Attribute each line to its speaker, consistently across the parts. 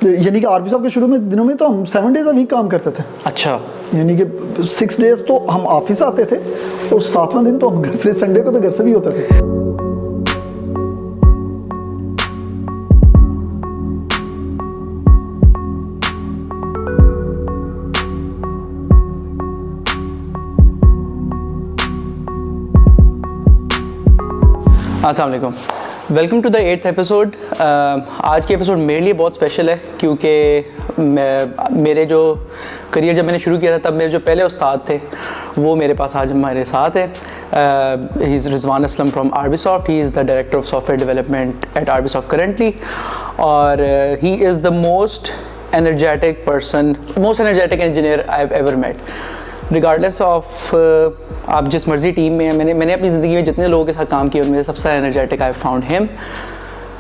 Speaker 1: यानी कि आरबी साहब के शुरू में दिनों में तो हम 7 डेज अ वीक काम करते थे।
Speaker 2: अच्छा,
Speaker 1: यानी कि 6 डेज तो हम ऑफिस आते थे और 7वां दिन तो हम घर से, संडे को तो घर से भी होते थे।
Speaker 2: अस्सलाम वालेकुम, welcome to the 8th episode. आज की एपिसोड मेरे लिए बहुत स्पेशल है क्योंकि मेरे जो करियर जब मैंने शुरू किया था तब मेरे जो पहले उस्ताद थे वो मेरे पास आज हमारे साथ है। He is Rizwan Aslam from RBSoft. He is the director of software development at RBSoft currently, और he is the most energetic engineer I have ever met. Regardless of आप जिस मर्जी टीम में हैं, मैंने अपनी ज़िंदगी में जितने लोगों के साथ काम किया उनमें सबसे एनर्जेटिक आई फाउंड हिम।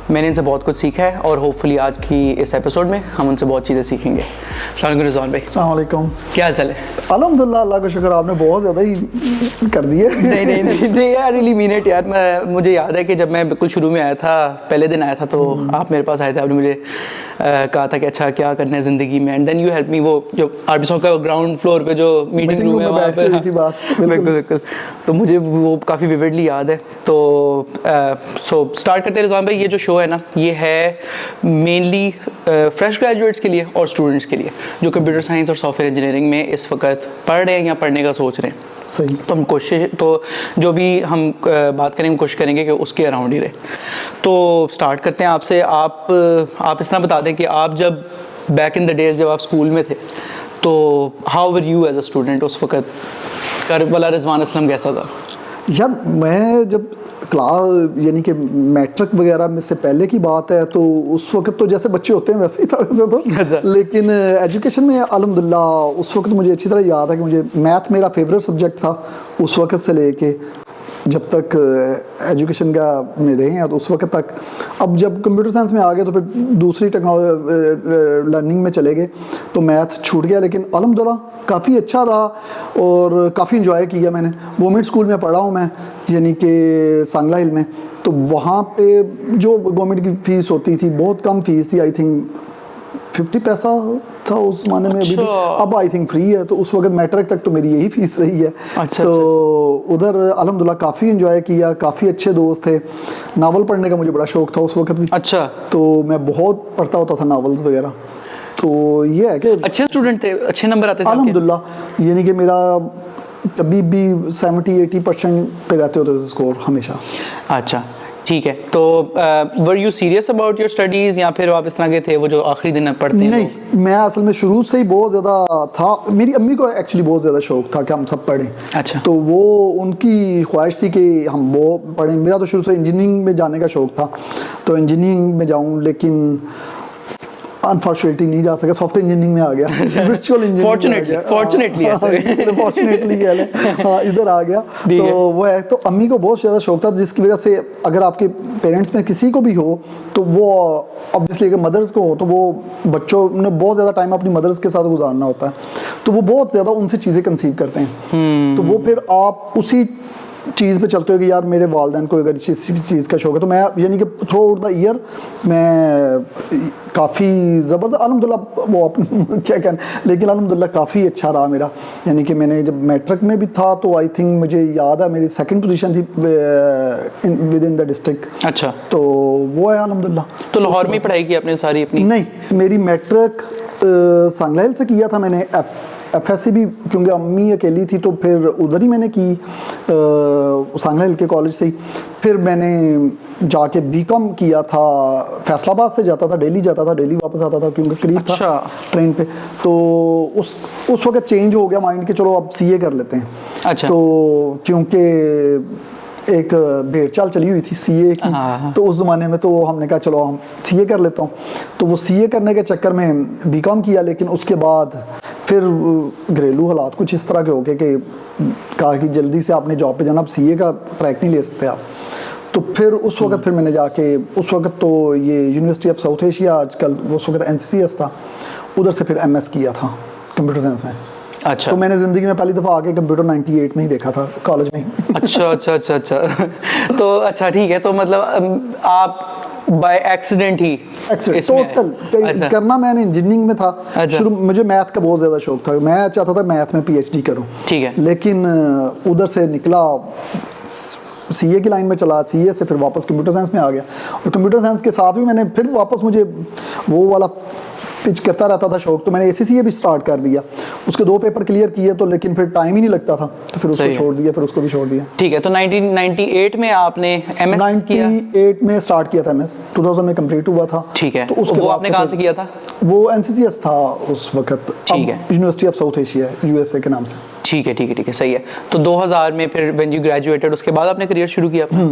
Speaker 2: मैंने इनसे बहुत कुछ सीखा है और होपफुली आज की इस एपिसोड में हम उनसे बहुत चीज़ें सीखेंगे। अस्सलाम वालेकुम रिजवान भाई।
Speaker 1: अस्सलाम वालेकुम।
Speaker 2: क्या हाल चाल है?
Speaker 1: अल्हम्दुलिल्लाह, अल्लाह का शुक्र। आपने बहुत ज़्यादा ही कर दिए।
Speaker 2: नहीं यार, रियली मीन इट यार। मुझे याद है कि जब मैं बिल्कुल शुरू में आया था, पहले दिन आया था, तो आप मेरे पास आए थे, आपने मुझे कहा था कि अच्छा क्या करना है ज़िंदगी में, and then you help me. वो जो आरबीसॉफ्ट का ग्राउंड फ्लोर पे जो मीटिंग रूम है वहाँ पर बिल्कुल, तो मुझे वो काफ़ी विविडली याद है। तो सो स्टार्ट करते हैं रिजवान भाई। ये जो शो है ना, ये है मेनली फ्रेश ग्रेजुएट्स के लिए और स्टूडेंट्स के लिए जो कंप्यूटर साइंस और सॉफ्टवेयर इंजीनियरिंग में इस वक्त पढ़ रहे हैं या पढ़ने का सोच रहे हैं।
Speaker 1: सही।
Speaker 2: तो हम जो भी हम बात करेंगे कोशिश करेंगे कि उसके अराउंड ही रहे। तो स्टार्ट करते हैं आपसे। आप इस तरह बता दें कि आप जब बैक इन द डेज जब आप स्कूल में थे तो how were you as a student? उस वक्त करबला रिजवान असलम कैसा था?
Speaker 1: यार मैं जब क्लास यानी कि मैट्रिक वगैरह में से पहले की बात है तो उस वक्त तो जैसे बच्चे होते हैं वैसे ही था वैसे तो।
Speaker 2: अच्छा।
Speaker 1: लेकिन एजुकेशन में अल्हम्दुलिल्लाह उस वक्त मुझे अच्छी तरह याद है कि मुझे मैथ मेरा फेवरेट सब्जेक्ट था उस वक्त से लेके जब तक एजुकेशन का में रहे हैं तो उस वक्त तक। अब जब कंप्यूटर साइंस में आ गए तो फिर दूसरी टेक्नोलॉजी लर्निंग में चले गए तो मैथ छूट गया, लेकिन अल्हम्दुलिल्लाह काफ़ी अच्छा रहा और काफ़ी इंजॉय किया मैंने। गवर्नमेंट स्कूल में पढ़ा हूँ मैं, यानी कि सांगला हिल में। तो वहाँ पे जो गवर्नमेंट की फ़ीस होती थी बहुत कम फ़ीस थी, आई थिंक 50 पैसा था उस ज़माने में।
Speaker 2: अच्छा।
Speaker 1: अभी भी अब आई थिंक फ्री है। तो उस वक्त मैट्रिक तक तो मेरी यही फ़ीस रही है।
Speaker 2: अच्छा,
Speaker 1: तो उधर अल्हम्दुलिल्लाह काफ़ी इंजॉय किया, काफ़ी अच्छे दोस्त थे। नावल पढ़ने का मुझे बड़ा शौक़ था उस वक्त भी।
Speaker 2: अच्छा।
Speaker 1: तो मैं बहुत पढ़ता होता था नावल्स वगैरह। तो ये है कि
Speaker 2: अच्छे स्टूडेंट थे, अच्छे नंबर आते थे
Speaker 1: अल्हम्दुलिल्लाह, यानी कि मेरा कभी भी 70-80% पे रहते होते थे स्कोर हमेशा।
Speaker 2: अच्छा ठीक है। तो were you serious about your studies या फिर आप इस तरह के थे वो जो आखिरी दिन पढ़ते हैं?
Speaker 1: नहीं, मैं असल में शुरू से ही बहुत ज़्यादा था। मेरी अम्मी को एक्चुअली बहुत ज़्यादा शौक़ था कि हम सब पढ़ें।
Speaker 2: अच्छा।
Speaker 1: तो वो उनकी ख्वाहिश थी कि हम वो पढ़ें। मेरा तो शुरू से इंजीनियरिंग में जाने का शौक़ था, तो इंजीनियरिंग में जाऊँ, लेकिन अनफॉर्चुनेटली नहीं जा सका, सॉफ्टवेयर इंजीनियरिंग में आ गया। वर्चुअल इंजीनियरिंग फॉर्चुनेटली हाँ इधर आ गया। तो वो है, तो अम्मी को बहुत ज़्यादा शौक था जिसकी वजह से अगर आपके पेरेंट्स में किसी को भी हो तो वो ऑब्वियसली अगर मदर्स को हो तो वो बच्चों ने बहुत ज़्यादा टाइम अपनी मदर्स के साथ गुजारना होता है, तो वो बहुत ज़्यादा उनसे चीज़ें कंसीव करते हैं। तो वो फिर आप उसी चीज़ पे चलते हो कि यार मेरे वालिदैन को अगर इस चीज़ का शौक है। तो मैं यानी कि थ्रू आउट द ईयर मैं काफ़ी ज़बरदस्त अल्हम्दुलिल्लाह वो अपने क्या कहना, लेकिन अल्हम्दुलिल्लाह काफ़ी अच्छा रहा मेरा। यानी कि मैंने जब मैट्रिक में भी था तो आई थिंक मुझे याद है मेरी 2nd पोजीशन थी विद इन द डिस्ट्रिक्ट।
Speaker 2: अच्छा।
Speaker 1: तो वो है अल्हम्दुलिल्लाह।
Speaker 2: तो लाहौर में पढ़ाई की आपने सारी अपनी?
Speaker 1: नहीं, मेरी मैट्रिक सांगला हिल से किया था मैंने। एफएससी भी क्योंकि अम्मी अकेली थी तो फिर उधर ही मैंने की, सांगला हिल के कॉलेज से ही। फिर मैंने जाके बीकॉम किया था, फैसलाबाद से जाता था, दिल्ली जाता था, दिल्ली वापस आता था क्योंकि करीब था ट्रेन पे। तो उस वक्त चेंज हो गया माइंड कि चलो अब सीए कर लेते हैं।
Speaker 2: अच्छा।
Speaker 1: तो क्योंकि एक भेड़ चाल चली हुई थी सीए की, तो उस ज़माने में तो हमने कहा चलो हम सीए कर लेता हूँ। तो वो सीए करने के चक्कर में बीकॉम किया, लेकिन उसके बाद फिर घरेलू हालात कुछ इस तरह के हो गए कि कहा कि जल्दी से आपने जॉब पे जाना, अब सीए का ट्रैक नहीं ले सकते आप। तो फिर उस वक्त फिर मैंने जाके, उस वक्त तो ये यूनिवर्सिटी ऑफ साउथ एशिया, आजकल उस वक्त एनसीसीएस था, उधर से फिर एमएस किया था कंप्यूटर साइंस में।
Speaker 2: अच्छा।
Speaker 1: तो मैंने ज़िंदगी में पहली दफ़ा आके कंप्यूटर 98 में ही देखा था कॉलेज में।
Speaker 2: अच्छा। तो अच्छा ठीक है। तो मतलब आप बाय एक्सीडेंट ही
Speaker 1: टोटल
Speaker 2: अच्छा।
Speaker 1: करना मैंने इंजीनियरिंग में था।
Speaker 2: अच्छा।
Speaker 1: शुरू मुझे मैथ का बहुत ज़्यादा शौक था, मैं चाहता था मैथ में पीएचडी करूं।
Speaker 2: ठीक है।
Speaker 1: लेकिन उधर से निकला, सीए की लाइन में चला, सीए से फिर वापस कंप्यूटर साइंस में आ गया, और कंप्यूटर साइंस के साथ भी मैंने फिर वापस मुझे वो वाला पिच करता रहता था शौक, तो मैंने एसीसीए भी स्टार्ट कर दिया। उसके 2 पेपर क्लियर किए तो, लेकिन फिर टाइम ही नहीं लगता था, तो फिर उसको छोड़ दिया, फिर उसको भी छोड़ दिया।
Speaker 2: ठीक है, तो 1998 में आपने एमएस किया?
Speaker 1: 98 में स्टार्ट किया था एमएस, 2000 में कंप्लीट हुआ था।
Speaker 2: ठीक है,
Speaker 1: तो उसके
Speaker 2: वो
Speaker 1: बाद
Speaker 2: आपने कहाँ से किया था?
Speaker 1: वो एनसीसीएस था उस वक्त,
Speaker 2: ठीक है,
Speaker 1: university of south Asia, USA के नाम से।
Speaker 2: ठीक है ठीक है ठीक है, सही है। तो 2000 में फिर व्हेन यू ग्रेजुएटेड, उसके बाद आपने करियर शुरू किया अपना?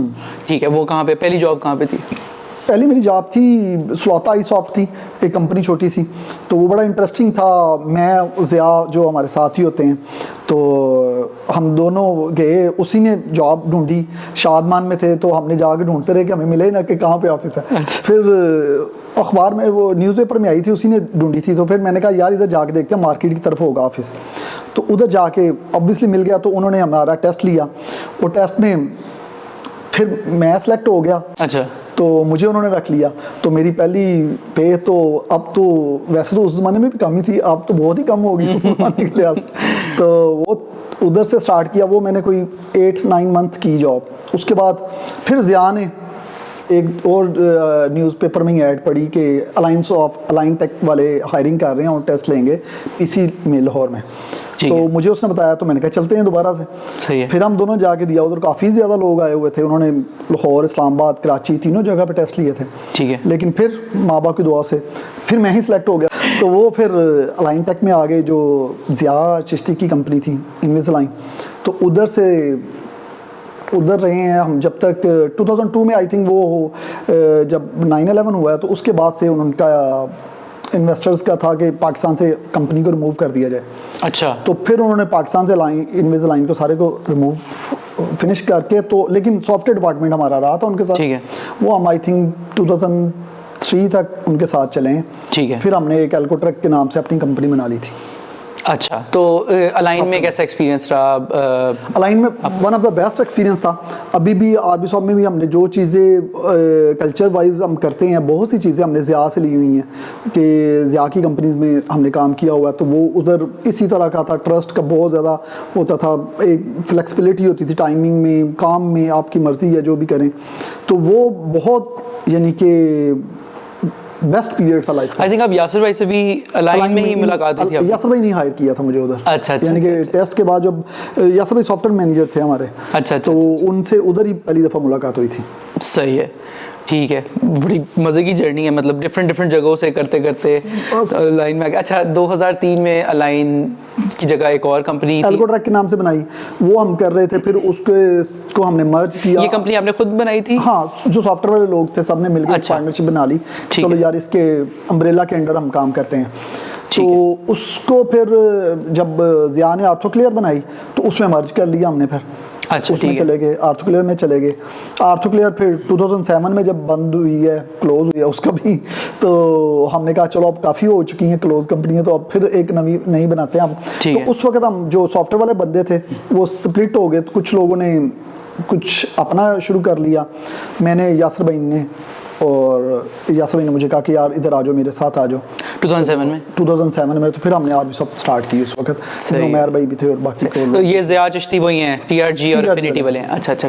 Speaker 2: ठीक है, वो कहाँ पे, पहली जॉब कहाँ पे थी?
Speaker 1: पहली मेरी जॉब थी स्लौता आई सॉफ्ट थी, एक कंपनी छोटी सी, तो वो बड़ा इंटरेस्टिंग था। मैं ज़िया जो हमारे साथी होते हैं, तो हम दोनों गए, उसी ने जॉब ढूंढी, शादमान में थे, तो हमने जाके ढूंढते रहे कि हमें मिले ना कि कहाँ पे ऑफिस है।
Speaker 2: अच्छा।
Speaker 1: फिर अखबार में वो न्यूज़पेपर में आई थी, उसी ने ढूंढी थी, तो फिर मैंने कहा यार इधर जाके देखते हैं, मार्केट की तरफ होगा ऑफिस। तो उधर जाके ऑब्वियसली मिल गया, तो उन्होंने हमारा टेस्ट लिया, और टेस्ट में फिर मैं सेलेक्ट हो गया।
Speaker 2: अच्छा।
Speaker 1: तो मुझे उन्होंने रख लिया। तो मेरी पहली पे तो, अब तो वैसे तो उस ज़माने में भी कम ही थी, अब तो बहुत ही कम हो गई उस ज़माने के लिहाज। तो वो उधर से स्टार्ट किया, वो मैंने कोई 8-9 मंथ की जॉब। उसके बाद फिर ज़िया ने एक और न्यूज़पेपर में ही ऐड पड़ी कि अलाइन टेक वाले हायरिंग कर रहे हैं और टेस्ट लेंगे पीसी में लाहौर में। तो मुझे उसने बताया, तो मैंने कहा चलते हैं दोबारा से।
Speaker 2: सही है।
Speaker 1: फिर हम दोनों जाके दिया, उधर काफ़ी ज़्यादा लोग आए हुए थे, उन्होंने लाहौर, इस्लामाबाद, कराची, तीनों जगह पे टेस्ट लिए थे।
Speaker 2: ठीक है।
Speaker 1: लेकिन फिर माँ बाप की दुआ से फिर मैं ही सिलेक्ट हो गया। तो वो फिर अलाइन टेक में आ गए, जो ज़िया चिश्ती की कंपनी थी, इन्विसलाइन। तो उधर रहे हैं हम जब तक 2002 में, आई थिंक वो जब 9/11 हुआ है, तो उसके बाद से उनका इन्वेस्टर्स का था कि पाकिस्तान से कंपनी को रिमूव कर दिया जाए।
Speaker 2: अच्छा।
Speaker 1: तो फिर उन्होंने पाकिस्तान से इन्विसलाइन को सारे को रिमूव फिनिश करके, तो लेकिन सॉफ्टवेयर डिपार्टमेंट हमारा रहा था उनके साथ।
Speaker 2: ठीक है।
Speaker 1: वो हम आई थिंक 2003 तक उनके साथ चले हैं।
Speaker 2: ठीक है।
Speaker 1: फिर हमने एक एल्कोट्रक के नाम से अपनी कंपनी बना ली थी।
Speaker 2: अच्छा, तो अलाइन में कैसा एक्सपीरियंस रहा?
Speaker 1: अलाइन में one of the best experience था। अभी भी आरबी सॉफ्ट में भी हमने जो चीज़ें कल्चर वाइज हम करते हैं, बहुत सी चीज़ें हमने ज़िया से ली हुई हैं, कि ज़िया की कंपनीज में हमने काम किया हुआ, तो वो उधर इसी तरह का था। ट्रस्ट का बहुत ज़्यादा होता था, एक फ्लेक्सिबिलिटी होती थी टाइमिंग में, काम में, आपकी मर्ज़ी है जो भी करें। तो वो बहुत, यानी कि बेस्ट पीरियड था लाइफ का।
Speaker 2: आई थिंक आप यासिर भाई से भी अलाइन में ही मुलाकात हुई थी?
Speaker 1: यासिर भाई ने हायर किया था मुझे उधर।
Speaker 2: अच्छा।
Speaker 1: यानी कि टेस्ट के बाद जब यासिर भाई सॉफ्टवेयर मैनेजर थे हमारे। अच्छा। तो उनसे उधर ही पहली दफ़ा मुलाकात हुई थी।
Speaker 2: सही है, ठीक है। बड़ी मज़े की जर्नी है, मतलब डिफरेंट जगहों से करते करते अलाइन में। अच्छा, 2003 में अलाइन की जगह एक और कंपनी
Speaker 1: एल्कोट्रक के नाम से बनाई, वो हम कर रहे थे, फिर उसको हमने मर्ज किया।
Speaker 2: ये कंपनी आपने खुद बनाई थी?
Speaker 1: हाँ, जो सॉफ्टवेयर वाले लोग थे सबने मिलकर पार्टनरशिप बना ली। चलो यार, इसके अम्ब्रेला के अंडर हम काम करते हैं। तो उसको फिर जब ज़िया ने आर्थोक्लियर बनाई, तो उसमें मर्ज कर लिया हमने फिर।
Speaker 2: अच्छा,
Speaker 1: उसमें चले गए, आर्थोक्लियर में चले गए। आर्थोक्लियर फिर 2007 में जब बंद हुई है, क्लोज हुई है उसका भी, तो हमने कहा चलो अब काफ़ी हो चुकी हैं क्लोज कंपनियां, तो अब फिर एक नई बनाते हैं हम। तो उस वक्त हम जो सॉफ्टवेयर वाले बंदे थे वो स्प्लिट हो गए, तो कुछ लोगों ने कुछ अपना शुरू कर लिया। मैंने, यासिर भाई ने, और यासिर भाई ने मुझे कहा कि यार इधर आ जाओ, मेरे साथ आ जाओ। 2007 में तो फिर हमने आज भी सब स्टार्ट की उस वक्त। उमर भाई भी थे और बाकी
Speaker 2: तो ये ज़िया चिश्ती वही हैं, टीआरजी और इन्फिनिटी वाले हैं? अच्छा,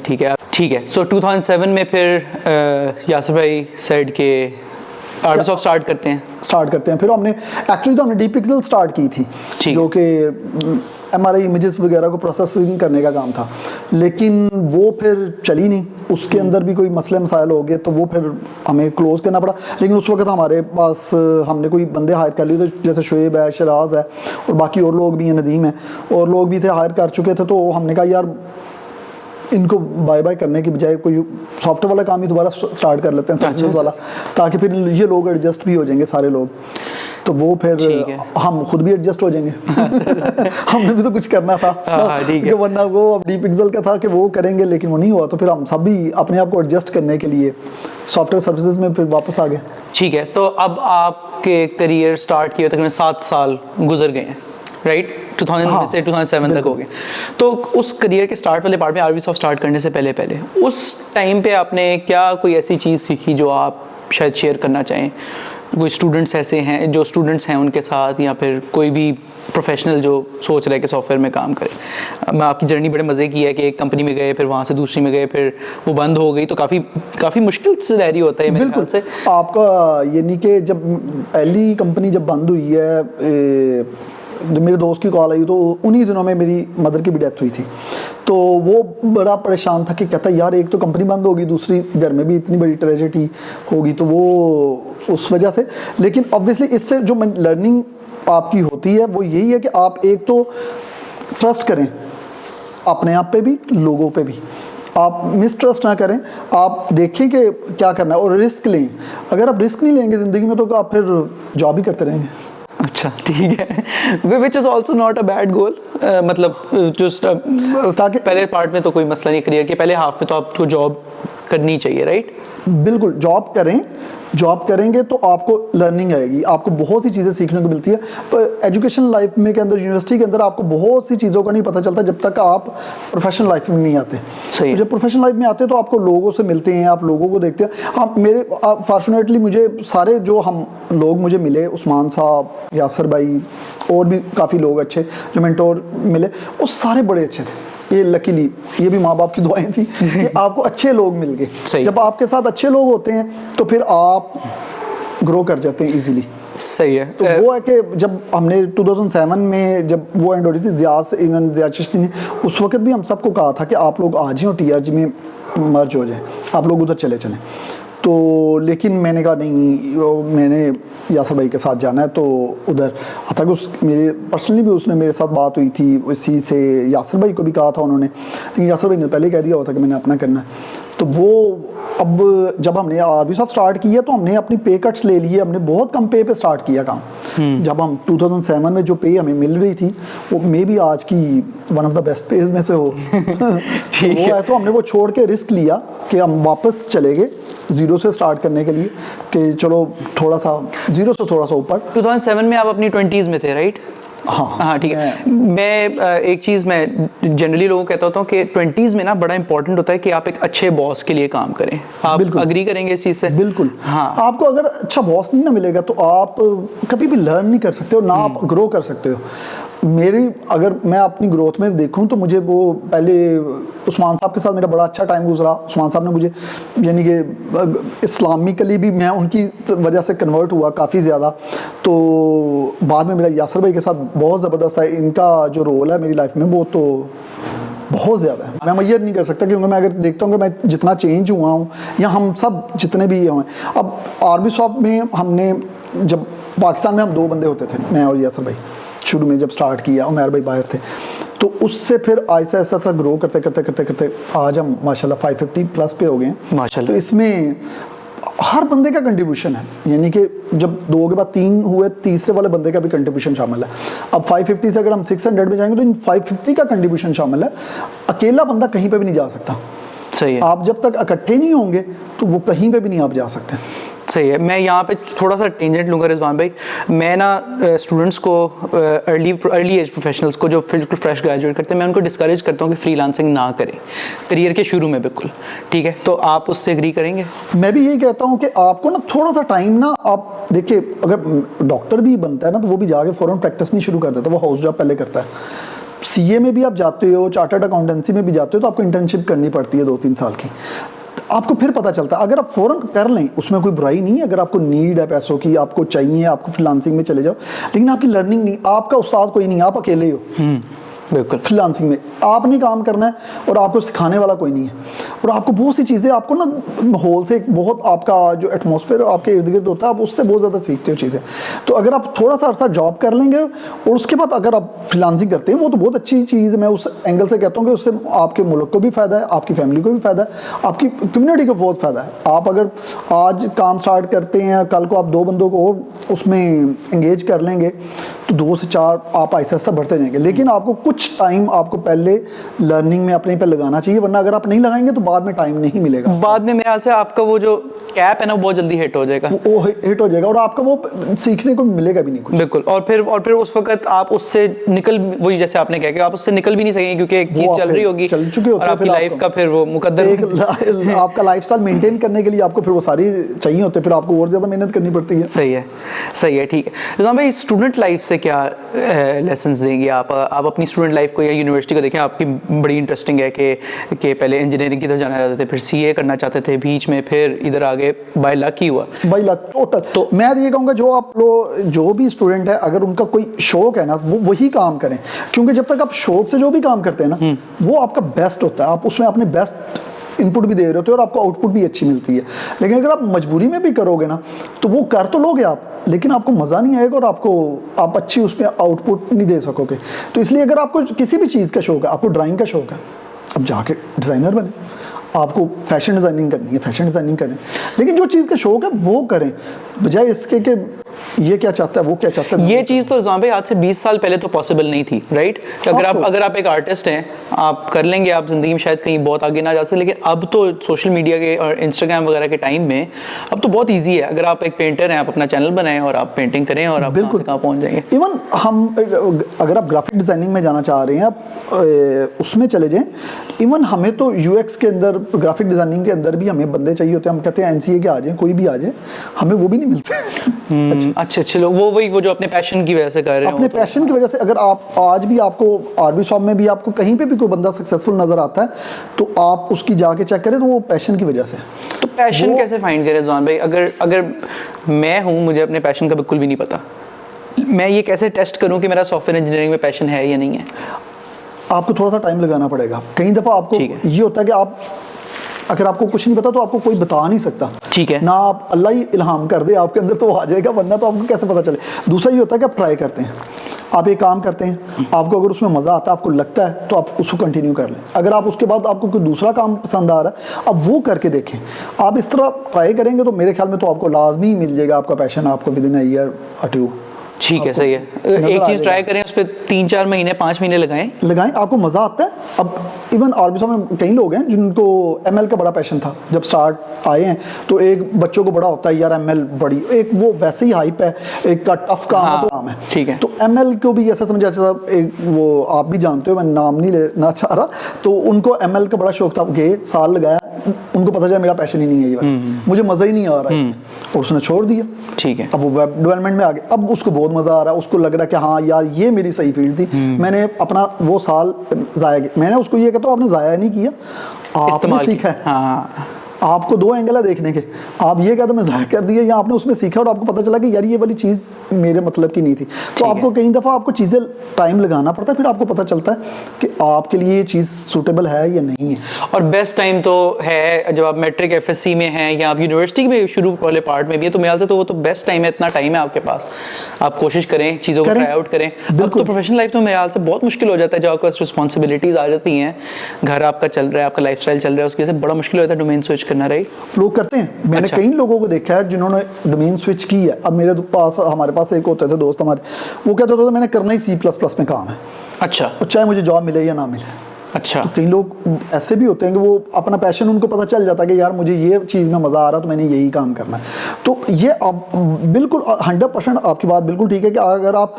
Speaker 2: ठीक है। सो 2007 में फिर यासिर भाई सेड के आरबी सॉफ्ट स्टार्ट करते हैं। फिर हमने एक्चुअली तो हमने डी पिक्सल स्टार्ट की थी, जो कि MRI इमेजेस वगैरह को प्रोसेसिंग करने का काम था, लेकिन वो फिर चली नहीं। उसके अंदर भी कोई मसले मसाइल हो गए, तो वो फिर हमें क्लोज़ करना पड़ा। लेकिन उस वक्त हमारे पास हमने कोई बंदे हायर कर लिए थे, जैसे शुएब है, शराज है, और बाकी और लोग भी हैं, नदीम है, और लोग भी थे, हायर कर चुके थे। तो हमने कहा यार इनको बाय बाय करने की बजाय कोई सॉफ्टवेयर वाला काम ही दोबारा स्टार्ट कर लेते हैं, सर्विसेज वाला, ताकि फिर ये लोग एडजस्ट भी हो जाएंगे सारे लोग। तो वो फिर हम खुद भी एडजस्ट हो जाएंगे। हमने भी तो कुछ करना था, वरना वो अब डी पिक्सल का था कि वो करेंगे, लेकिन वो नहीं हुआ। तो फिर हम सब भी अपने आप को एडजस्ट करने के लिए सॉफ्टवेयर सर्विसेज में फिर वापस आ गए। ठीक है, तो अब आपके करियर स्टार्ट किए तकरीबन 7 साल गुजर गए हैं, राइट? 2000 से 2007 तक हो गए। तो उस करियर के स्टार्ट वाले पार्ट में आरबी सॉफ्ट स्टार्ट करने से पहले उस टाइम पे आपने क्या कोई ऐसी चीज़ सीखी जो आप शायद शेयर करना चाहें, कोई स्टूडेंट्स ऐसे हैं जो स्टूडेंट्स हैं उनके साथ, या फिर कोई भी प्रोफेशनल जो सोच रहे हैं कि सॉफ्टवेयर में काम करे। मैं आपकी जर्नी बड़े मज़े की है कि एक कंपनी में गए, फिर वहाँ से दूसरी में गए, फिर वो बंद हो गई, तो काफ़ी मुश्किल से रह रही होता है मेरे ख्याल से।
Speaker 1: आपका ये नहीं कि जब पहली कंपनी जब बंद हुई है, जब मेरे दोस्त की कॉल आई तो उन्हीं दिनों में मेरी मदर की भी डेथ हुई थी, तो वो बड़ा परेशान था कि कहता यार एक तो कंपनी बंद होगी, दूसरी घर में भी इतनी बड़ी ट्रेजेडी होगी, तो वो उस वजह से। लेकिन ऑब्वियसली इससे जो लर्निंग आपकी होती है वो यही है कि आप एक तो ट्रस्ट करें अपने आप पे भी, लोगों पे भी, आप मिसट्रस्ट ना करें, आप देखें कि क्या करना है और रिस्क लें। अगर आप रिस्क नहीं लेंगे ज़िंदगी में तो आप फिर जॉब ही करते रहेंगे।
Speaker 2: अच्छा, ठीक है, which is also not a bad goal. मतलब जस्ट ताकि पहले पार्ट में तो कोई मसला नहीं, करियर के पहले हाफ में तो आपको जॉब करनी चाहिए, राइट?
Speaker 1: बिल्कुल, जॉब करें, जॉब करेंगे तो आपको लर्निंग आएगी, आपको बहुत सी चीज़ें सीखने को मिलती है। पर एजुकेशन लाइफ में के अंदर, यूनिवर्सिटी के अंदर आपको बहुत सी चीज़ों का नहीं पता चलता जब तक आप प्रोफेशनल लाइफ में नहीं आते।
Speaker 2: सही।
Speaker 1: तो जब प्रोफेशनल लाइफ में आते हैं तो आपको लोगों से मिलते हैं, आप लोगों को देखते हैं। आप मेरे फॉर्चुनेटली मुझे सारे जो हम लोग मुझे मिले, उस्मान साहब, यासर भाई और भी काफ़ी लोग अच्छे जो मेंटोर मिले, वो सारे बड़े अच्छे थे। ये लकीली ये भी माँ बाप की दुआएं थी कि आपको अच्छे लोग मिल गए। जब आपके साथ अच्छे लोग होते हैं तो फिर आप ग्रो कर जाते हैं इजीली।
Speaker 2: सही है।
Speaker 1: तो वो है कि जब हमने 2007 में जब वो एंड हो रही थी, ज़िया चिश्ती ने उस वक्त भी हम सबको कहा था कि आप लोग आ जाएं और TRG में मर्ज हो जाएं, आप लोग उधर चले चलें। तो लेकिन मैंने कहा नहीं, मैंने यासर भाई के साथ जाना है। तो उधर तक उस मेरे पर्सनली भी उसने मेरे साथ बात हुई थी, उसी से यासर भाई को भी कहा था उन्होंने, लेकिन यासर भाई ने पहले कह दिया हुआ था कि मैंने अपना करना है। तो वो अब जब हमने आरबी साहब स्टार्ट किया तो हमने अपनी पे कट्स ले लिए, हमने बहुत कम पे स्टार्ट किया काम। जब हम 2007 में जो पे हमें मिल रही थी वो मे भी आज की one of the best page में से हो। तो वो है, तो हमने वो छोड़ के रिस्क लिया कि हम वापस चले गए ज़ीरो से स्टार्ट करने के लिए कि चलो थोड़ा सा ज़ीरो से थोड़ा सा ऊपर।
Speaker 2: 2007 में आप अपनी 20s में थे, राइट? हाँ, ठीक है। मैं एक चीज़ मैं जनरली लोगों को कहता होता हूँ कि 20s में ना बड़ा इंपॉर्टेंट होता है कि आप एक अच्छे बॉस के लिए काम करें। आप अग्री करेंगे इस चीज़ से?
Speaker 1: बिल्कुल।
Speaker 2: हाँ,
Speaker 1: आपको अगर अच्छा बॉस नहीं ना मिलेगा तो आप कभी भी लर्न नहीं कर सकते हो, ना आप ग्रो कर सकते हो। अगर मैं अपनी ग्रोथ में देखूं तो मुझे वो पहले उस्मान साहब के साथ मेरा बड़ा अच्छा टाइम गुजरा। उस्मान साहब ने मुझे यानी कि इस्लामिकली भी मैं उनकी वजह से कन्वर्ट हुआ काफ़ी ज़्यादा। तो बाद में मेरा यासर भाई के साथ बहुत ज़बरदस्त है, इनका जो रोल है मेरी लाइफ में वो तो बहुत ज़्यादा है, मैं मैयर नहीं कर सकता। क्योंकि मैं अगर देखता हूँ कि मैं जितना चेंज हुआ हूँ या हम सब जितने भी हुए, अब आर्मी शॉप में हमने जब पाकिस्तान में हम 2 बंदे होते थे, मैं और यासर भाई, शुरू में जब स्टार्ट किया उमर भाई बाहर थे, तो उससे फिर ऐसा ऐसा ग्रो करते करते करते करते आज हम माशाल्लाह 550 प्लस पे हो गए हैं माशाल्लाह। तो इसमें हर बंदे का कंट्रीब्यूशन है, यानी कि जब 2 के बाद 3 हुए, तीसरे वाले बंदे का भी कंट्रीब्यूशन शामिल है। अब 550 से अगर हम 600 में जाएंगे तो इन 550 का कंट्रीब्यूशन शामिल है। अकेला बंदा कहीं पे भी नहीं जा सकता।
Speaker 2: सही है।
Speaker 1: आप जब तक इकट्ठे नहीं होंगे तो वो कहीं पे भी नहीं आप जा सकते।
Speaker 2: सही है। मैं यहाँ पे थोड़ा सा टेंजेंट लूँगा रिजवान भाई। मैं ना स्टूडेंट्स को, अर्ली एज प्रोफेशनल्स को जो बिल्कुल फ्रेश ग्रेजुएट करते हैं, मैं उनको डिस्करेज करता हूँ कि फ्रीलांसिंग ना करें करियर के शुरू में, बिल्कुल ठीक है। तो आप उससे एग्री करेंगे? मैं
Speaker 1: भी यही कहता हूँ कि आपको ना थोड़ा सा टाइम ना, आप देखिए अगर डॉक्टर भी बनता है ना तो वो भी जाके फ़ौरन प्रैक्टिस नहीं शुरू कर देता, वो हाउस जॉब पहले करता है। CA में भी आप जाते हो, चार्टर्ड अकाउंटेंसी में भी जाते हो तो आपको इंटर्नशिप करनी पड़ती है 2-3 साल की, आपको फिर पता चलता है। अगर आप फ़ौरन कर लें उसमें कोई बुराई नहीं है, अगर आपको नीड है पैसों की, आपको चाहिए, आपको फ्रीलांसिंग में चले जाओ, लेकिन आपकी लर्निंग नहीं, आपका उस्ताद कोई नहीं, आप अकेले हो। बिल्कुल। फ्रीलांसिंग में आपने काम करना है और आपको सिखाने वाला कोई नहीं है, और आपको बहुत सी चीज़ें, आपको ना माहौल से बहुत, आपका जो एटमॉस्फेयर आपके इर्द गिर्द होता है आप उससे बहुत ज़्यादा सीखते हो चीज़ें। तो अगर आप थोड़ा सा अर्सा जॉब कर लेंगे और उसके बाद अगर आप फ्रीलांसिंग करते हैं वो तो बहुत अच्छी चीज़ है। मैं उस एंगल से कहता हूँ कि उससे आपके मुल्क को भी फ़ायदा है, आपकी फैमिली को भी फ़ायदा है, आपकी कम्युनिटी को बहुत फ़ायदा है। आप अगर आज काम स्टार्ट करते हैं, कल को आप 2 बंदों को और उसमें एंगेज कर लेंगे तो 2 से 4 आप ऐसा ऐसा बढ़ते जाएंगे। लेकिन आपको कुछ टाइम आपको पहले लर्निंग में अपने पे लगाना चाहिए, वरना अगर आप नहीं लगाएंगे तो बाद में टाइम नहीं मिलेगा।
Speaker 2: बाद में मेरे ख्याल से आपका वो जो कैप है ना वो बहुत जल्दी हिट हो जाएगा,
Speaker 1: वो हिट हो जाएगा और आपका वो सीखने को मिलेगा भी नहीं कुछ।
Speaker 2: बिल्कुल। और फिर उस वक्त आप उससे निकल, वही जैसे आपने कहा कि आप उससे निकल भी नहीं सकेंगे क्योंकि एक चीज चल रही होगी,
Speaker 1: चल चुके होते
Speaker 2: और
Speaker 1: हैं,
Speaker 2: आपकी
Speaker 1: फिर
Speaker 2: लाइफ का फिर वो मुकद्दर
Speaker 1: आपका लाइफस्टाइल मेंटेन करने के लिए आपको फिर वो सारी चाहिए होते हैं, फिर आपको और ज्यादा मेहनत करनी पड़ती है।
Speaker 2: सही है, ठीक है। रिजवान भाई, स्टूडेंट लाइफ से क्या लेसन्स देंगे आप अपनी स्टूडेंट लाइफ को या यूनिवर्सिटी को देखें, आपकी बड़ी इंटरेस्टिंग है कि पहले इंजीनियरिंग की तरफ जाना चाहते थे, फिर सीए करना चाहते थे बीच में, फिर इधर आगे बाय लक ही हुआ।
Speaker 1: By luck total. तो मैं ये कहूँगा जो आप लोग जो भी स्टूडेंट है, अगर उनका कोई शौक है ना, वो वही काम करें, क्योंकि जब तक आप शौक से जो भी काम करते हैं ना, वो आपका बेस्ट होता है, आप उसमें अपने बेस्ट इनपुट भी दे रहे होते हो और आपको आउटपुट भी अच्छी मिलती है। लेकिन अगर आप मजबूरी में भी करोगे ना, तो वो कर तो लोगे आप, लेकिन आपको मज़ा नहीं आएगा और आप अच्छी उसमें आउटपुट नहीं दे सकोगे। तो इसलिए अगर आपको किसी भी चीज़ का शौक है, आपको ड्राइंग का शौक है, अब जाके डिज़ाइनर बने, आपको फैशन डिज़ाइनिंग करनी है, फैशन डिज़ाइनिंग करें, लेकिन जो चीज़ का शौक है वो करें, बजाय इसके कि ये क्या चाहता है वो क्या चाहता है।
Speaker 2: ये चीज़ तो रिजवान भाई आज से 20 साल पहले तो पॉसिबल नहीं थी, राइट? अगर आप एक आर्टिस्ट हैं, आप कर लेंगे, आप ज़िंदगी में शायद कहीं बहुत आगे ना जा सके, लेकिन अब तो सोशल मीडिया के और इंस्टाग्राम वगैरह के टाइम में अब तो बहुत ईजी है। अगर आप एक पेंटर हैं, आप अपना चैनल बनाएं और आप पेंटिंग करें और आप
Speaker 1: बिल्कुल
Speaker 2: कहाँ पहुँच जाएंगे।
Speaker 1: इवन अगर आप ग्राफिक डिज़ाइनिंग में जाना चाह रहे हैं, आप उसमें चले जाएं। इवन हमें तो यूएक्स के अंदर, ग्राफिक डिज़ाइनिंग के अंदर भी हमें बंदे चाहिए होते हैं, हम कहते हैं एनसीए के आ जाएं, कोई भी आ जाए, हमें वो भी नहीं मिलते।
Speaker 2: अच्छे लोग वो जो अपने पैशन की वजह से कर रहे हैं,
Speaker 1: अपने पैशन की वजह से। अगर आप आज भी आपको आरबी शॉप में भी आपको कहीं पे भी कोई बंदा सक्सेसफुल नजर आता है, तो आप उसकी जाके चेक करें, तो वो पैशन की वजह से।
Speaker 2: तो पैशन कैसे फाइंड करें रिजवान भाई? अगर मैं हूँ, मुझे अपने पैशन का बिल्कुल भी नहीं पता, मैं ये कैसे टेस्ट करूँ कि मेरा सॉफ्टवेयर इंजीनियरिंग में पैशन है या नहीं है?
Speaker 1: आपको थोड़ा सा टाइम लगाना पड़ेगा। कई दफ़ा आपको ये होता है कि आप, अगर आपको कुछ नहीं पता तो आपको कोई बता नहीं सकता,
Speaker 2: ठीक है ना,
Speaker 1: आप अल्लाह ही इल्हाम कर दे आपके अंदर तो वो आ जाएगा, वरना तो आपको कैसे पता चले। दूसरा ये होता है कि आप ट्राई करते हैं, आप एक काम करते हैं, आपको अगर उसमें मज़ा आता है, आपको लगता है, तो आप उसको कंटिन्यू कर लें। अगर आप उसके बाद आपको कोई दूसरा काम पसंद आ रहा है, आप वो करके देखें। आप इस तरह ट्राई करेंगे तो मेरे ख्याल में तो आपको लाजमी मिल जाएगा आपका पैशन, आपको विद इन अ ईयर और 2।
Speaker 2: ठीक है, सही है। एक चीज़ ट्राई करें, उस पर 3-4 महीने 5 महीने लगाएं,
Speaker 1: आपको मज़ा आता है। अब इवन आरबीएसओ में कई लोग हैं जिनको एमएल का बड़ा पैशन था, जब स्टार्ट आए हैं तो एक बच्चों को बड़ा होता है यार एमएल बड़ी, एक वो वैसे ही हाइप है, एक का टफ काम है, तो काम है,
Speaker 2: ठीक है।
Speaker 1: तो एमएल को भी ऐसा समझा जाता था, एक वो आप भी जानते हो, मैं नाम नहीं लेना चाह रहा, तो उनको एमएल का बड़ा शौक था, गए साल लगाया, उनको पता चला मेरा पैशन ही नहीं है ये, मुझे मज़ा ही नहीं आ रहा है, और उसने छोड़ दिया।
Speaker 2: ठीक है।
Speaker 1: अब वो वेब डेवलपमेंट में आ गया, अब उसको बहुत मज़ा आ रहा है, उसको लग रहा है कि हाँ यार ये मेरी सही फील्ड थी, मैंने अपना वो साल ज़ाया किया। मैंने उसको ये कहता हूँ आपने ज़ाया नहीं किया, आपने सीखा है।
Speaker 2: हाँ।
Speaker 1: आपको 2 एंगल है देखने के, आप ये कहते मैं ज़ाया कर दिया, या आपने उसमें सीखा और आपको पता चला कि यार ये वाली चीज़ मेरे मतलब की नहीं थी। तो आपको कई दफ़ा आपको चीज़ें टाइम लगाना पड़ता है, फिर आपको पता चलता है कि आपके लिए ये चीज़ सूटेबल है या नहीं है।
Speaker 2: और बेस्ट टाइम तो है जब आप मैट्रिक एफएससी में हैं या आप यूनिवर्सिटी में शुरू वाले पार्ट में भी है, तो मेरे ख्याल से तो वो तो बेस्ट टाइम है, इतना टाइम है आपके पास, आप कोशिश करें, चीज़ों को ट्राई आउट करें। अब तो प्रोफेशनल लाइफ तो मेरे ख्याल से बहुत मुश्किल हो जाता है, जब आपके पास रिस्पॉन्सिबिलिटीज़ आ जाती हैं, घर आपका चल रहा है, आपका लाइफस्टाइल चल रहा है, उसकी वजह से बड़ा मुश्किल हो जाता है डोमेन स्विच करना, राइट?
Speaker 1: लोग करते हैं, मैंने कई लोगों को देखा है जिन्होंने डोमेन स्विच की है। अब मेरे पास, हमारे पास एक होते थे दोस्त हमारे, वो कहते थे मैंने करना ही C++ में काम है,
Speaker 2: अच्छा,
Speaker 1: चाहे मुझे जॉब मिले या ना मिले।
Speaker 2: अच्छा।
Speaker 1: तो कई लोग ऐसे भी होते हैं कि वो अपना पैशन, उनको पता चल जाता है कि यार मुझे ये चीज़ में मज़ा आ रहा है, तो मैंने यही काम करना है। तो ये बिल्कुल 100% आपकी बात बिल्कुल ठीक है कि अगर आप,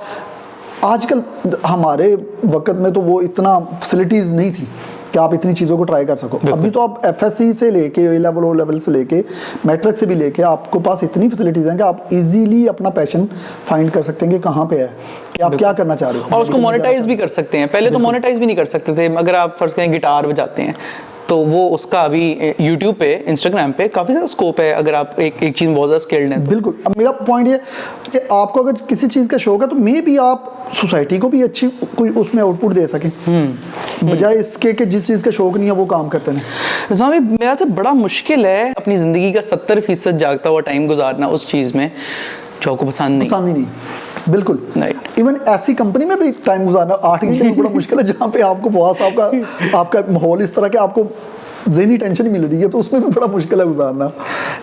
Speaker 1: आजकल हमारे वक्त में तो वो इतना फैसिलिटीज़ नहीं थी कि आप इतनी चीज़ों को ट्राई कर सको। अभी तो आप एफएससी से लेके ए लेवल, ओ लेवल से लेके मैट्रिक से भी लेके आपको पास इतनी फैसिलिटीज़ हैं कि आप इजीली अपना पैशन फाइंड कर सकते हैं कि कहाँ पे है, कि आप क्या करना चाह रहे हो,
Speaker 2: और उसको मोनेटाइज भी कर सकते हैं। पहले तो मोनेटाइज भी नहीं कर सकते थे। अगर आप फर्ज करें गिटार बजाते हैं तो वो उसका अभी यूट्यूब पे, इंस्टाग्राम पे काफ़ी ज़्यादा स्कोप है, अगर आप एक चीज़ बहुत ज़्यादा स्किल्ड हैं।
Speaker 1: बिल्कुल। अब मेरा पॉइंट ये कि आपको अगर किसी चीज़ का शौक है तो मे भी आप सोसाइटी को भी अच्छी कोई उसमें आउटपुट दे सकें, बजाय इसके कि जिस चीज़ का शौक नहीं है वो काम करते हैं।
Speaker 2: रिजवान भाई, मेरा से बड़ा मुश्किल है अपनी ज़िंदगी का 70% जागता हुआ टाइम गुजारना उस चीज़ में जो आपको पसंद
Speaker 1: ही नहीं। बिल्कुल। इवन ऐसी कंपनी में भी टाइम गुजारना 8 घंटे में बड़ा मुश्किल है, जहाँ पे आपको बॉस आपका माहौल इस तरह के आपको ज़हनी टेंशन मिल रही है, तो उसमें भी बड़ा मुश्किल है गुजारना।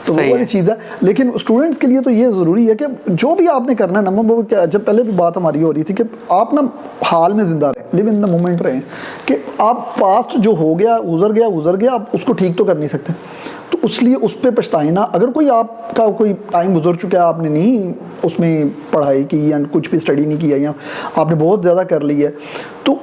Speaker 1: तो वो वाली चीज़ है। लेकिन स्टूडेंट्स के लिए तो ये ज़रूरी है कि जो भी आपने करना है ना, वो जब पहले भी बात हमारी हो रही थी कि आप ना हाल में ज़िंदा रहें, लिव इन द मोमेंट रहें, कि आप पास्ट जो हो गया गुजर गया, आप उसको ठीक तो कर नहीं सकते, तो तो उसलिए उस पर पछताए ना। अगर कोई आपका कोई टाइम गुजर चुका है, आपने नहीं उसमें पढ़ाई की या कुछ भी स्टडी नहीं किया या आपने बहुत ज़्यादा कर ली है, तो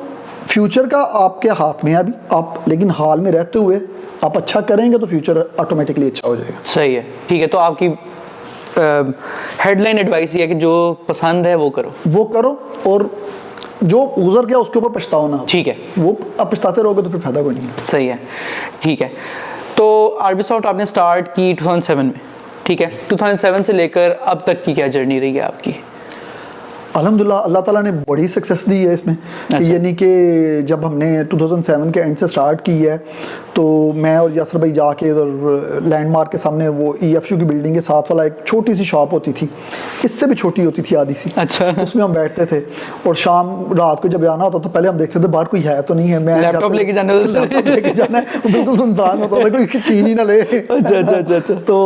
Speaker 1: फ्यूचर का आपके हाथ में है अभी आप, लेकिन हाल में रहते हुए आप अच्छा करेंगे तो फ्यूचर ऑटोमेटिकली अच्छा हो जाएगा।
Speaker 2: सही है, ठीक है। तो आपकी हेडलाइन एडवाइस ये है कि जो पसंद है वो करो और जो गुजर गया उसके ऊपर पछताओ ना। ठीक है,
Speaker 1: वो आप पछताते रहोगे तो फिर फायदा कोई नहीं है।
Speaker 2: सही है, ठीक है। तो आरबीसॉफ्ट आपने स्टार्ट की 2007 में, ठीक है। 2007 से लेकर अब तक की क्या जर्नी रही है आपकी?
Speaker 1: अल्हम्दुलिल्लाह अल्लाह ताला ने बड़ी सक्सेस दी है इसमें।
Speaker 2: अच्छा।
Speaker 1: यानी कि जब हमने 2007 के एंड से स्टार्ट की है तो मैं और यासर भाई जाके उधर लैंडमार्क के सामने वो EFU की बिल्डिंग के साथ वाला एक छोटी सी शॉप होती थी, इससे भी छोटी होती थी आधी सी।
Speaker 2: अच्छा।
Speaker 1: उसमें हम बैठते थे और शाम रात को जब आना होता तो पहले हम देखते थे बाहर कोई है तो नहीं है। मैं
Speaker 2: लैपटॉप लेके जाना होता था।
Speaker 1: लैपटॉप लेके जाना है, वो बिल्कुल सुनसान होता था, कोई छीन ही ना ले।
Speaker 2: अच्छा।
Speaker 1: तो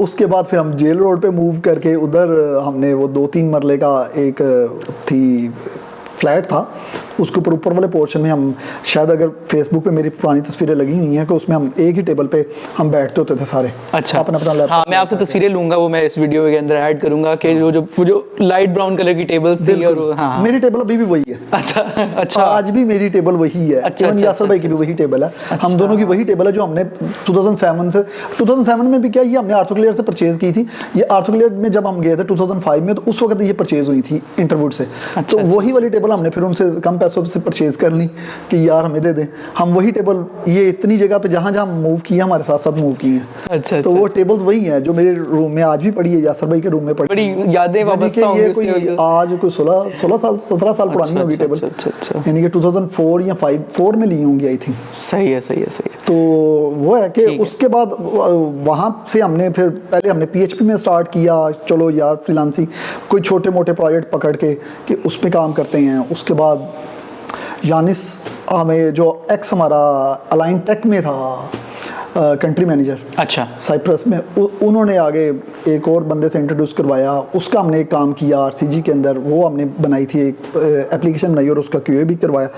Speaker 1: उसके बाद फिर हम जेल रोड पे मूव करके उधर हमने वो 2-3 मरले का एक थी फ्लैट था, उसके ऊपर वाले पोर्शन में हम शायद, अगर फेसबुक पे मेरी पुरानी तस्वीरें लगी हुई हैं कि उसमें हम एक ही टेबल पे हम बैठते होते थे सारे।
Speaker 2: अच्छा।
Speaker 1: अपना लैपटॉप।
Speaker 2: हाँ, मैं आपसे तस्वीरें लूंगा, वो मैं इस वीडियो के अंदर ऐड करूंगा कि जो लाइट ब्राउन कलर की टेबल्स थी और हाँ।
Speaker 1: मेरी टेबल अभी भी वही है।
Speaker 2: अच्छा।
Speaker 1: आज भी मेरी टेबल वही है।
Speaker 2: अच्छा,
Speaker 1: यासर भाई की भी वही टेबल है। हम दोनों की वही टेबल है जो हमने 2007 में भी किया। ये हमने आर्थोक्लेयर से परचेज की थी। ये आर्थोक्लेयर में जब हम गए थे 2005 में, तो उस वक्त ये परचेज हुई थी इंटरवुड से। तो वही वाली टेबल हमने फिर उनसे कम पैसों से परचेज कर ली कि यार हमें दे दें। हम वही टेबल ये इतनी जगह पे जहाँ मूव किया, हमारे साथ साथ मूव किए हैं।
Speaker 2: अच्छा।
Speaker 1: तो वो टेबल्स वही हैं जो मेरे रूम में आज भी पड़ी है, यासर भाई के रूम में पड़ी।
Speaker 2: बड़ी यादें वाबस्ता होंगी
Speaker 1: ये
Speaker 2: उस
Speaker 1: कोई
Speaker 2: टेबल को।
Speaker 1: आज कोई 17 साल पुरानी होगी टेबल।
Speaker 2: अच्छा।
Speaker 1: यानी कि 2004 या 4 में ली होंगी आई थिंक।
Speaker 2: सही है।
Speaker 1: तो वो है कि उसके बाद वहाँ से हमने फिर पहले हमने PHP में स्टार्ट किया। चलो यार फ्रीलांसिंग कोई छोटे मोटे प्रोजेक्ट पकड़ के कि उस पर काम करते हैं। उसके बाद यानिस हमें जो एक्स हमारा अलाइन टेक में था कंट्री मैनेजर,
Speaker 2: अच्छा,
Speaker 1: साइप्रस में, उन्होंने आगे एक और बंदे से इंट्रोड्यूस करवाया। उसका हमने एक काम किया RCG के अंदर। वो हमने बनाई थी एक एप्लीकेशन बनाई और उसका QA भी करवाया,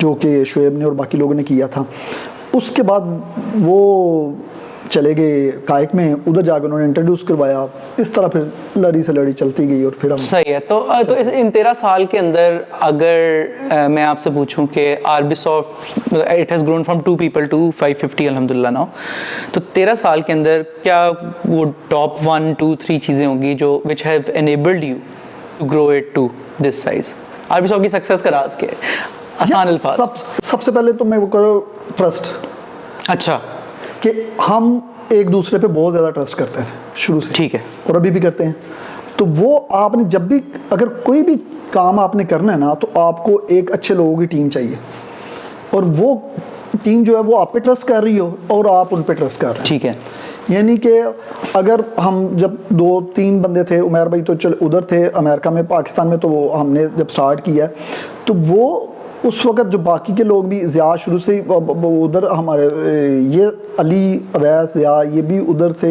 Speaker 1: जो कि शुएब ने और बाकी लोगों ने किया था। उसके बाद वो चले गए कायक में, उधर जाकर उन्होंने इंट्रोड्यूस करवाया। इस तरह फिर लड़ी से लड़ी चलती गई और फिर हम।
Speaker 2: सही है। तो इन 13 साल के अंदर अगर मैं आपसे पूछूं कि RBSoft it has grown from 2 people to 550 अल्हम्दुलिल्लाह नाउ, तो 13 साल के अंदर क्या वो टॉप 1, 2, 3 चीज़ें होंगी जो which have enabled you to grow it to this size? RBSoft की सक्सेस का राज क्या है? आसान अल्फाज।
Speaker 1: सबसे पहले तो मैं वो करो ट्रस्ट।
Speaker 2: अच्छा।
Speaker 1: कि हम एक दूसरे पे बहुत ज़्यादा ट्रस्ट करते थे शुरू से,
Speaker 2: ठीक है,
Speaker 1: और अभी भी करते हैं। तो वो आपने जब भी अगर कोई भी काम आपने करना है ना, तो आपको एक अच्छे लोगों की टीम चाहिए, और वो टीम जो है वो आप पे ट्रस्ट कर रही हो और आप उन पे ट्रस्ट कर रहे हैं।
Speaker 2: ठीक है।
Speaker 1: यानी कि अगर हम जब 2-3 बंदे थे, उमर भाई तो चल उधर थे अमेरिका में, पाकिस्तान में, तो हमने जब स्टार्ट किया तो वो उस वक्त जो बाकी के लोग भी ज़्यादा शुरू से उधर हमारे ये अली अवैस या ये भी उधर से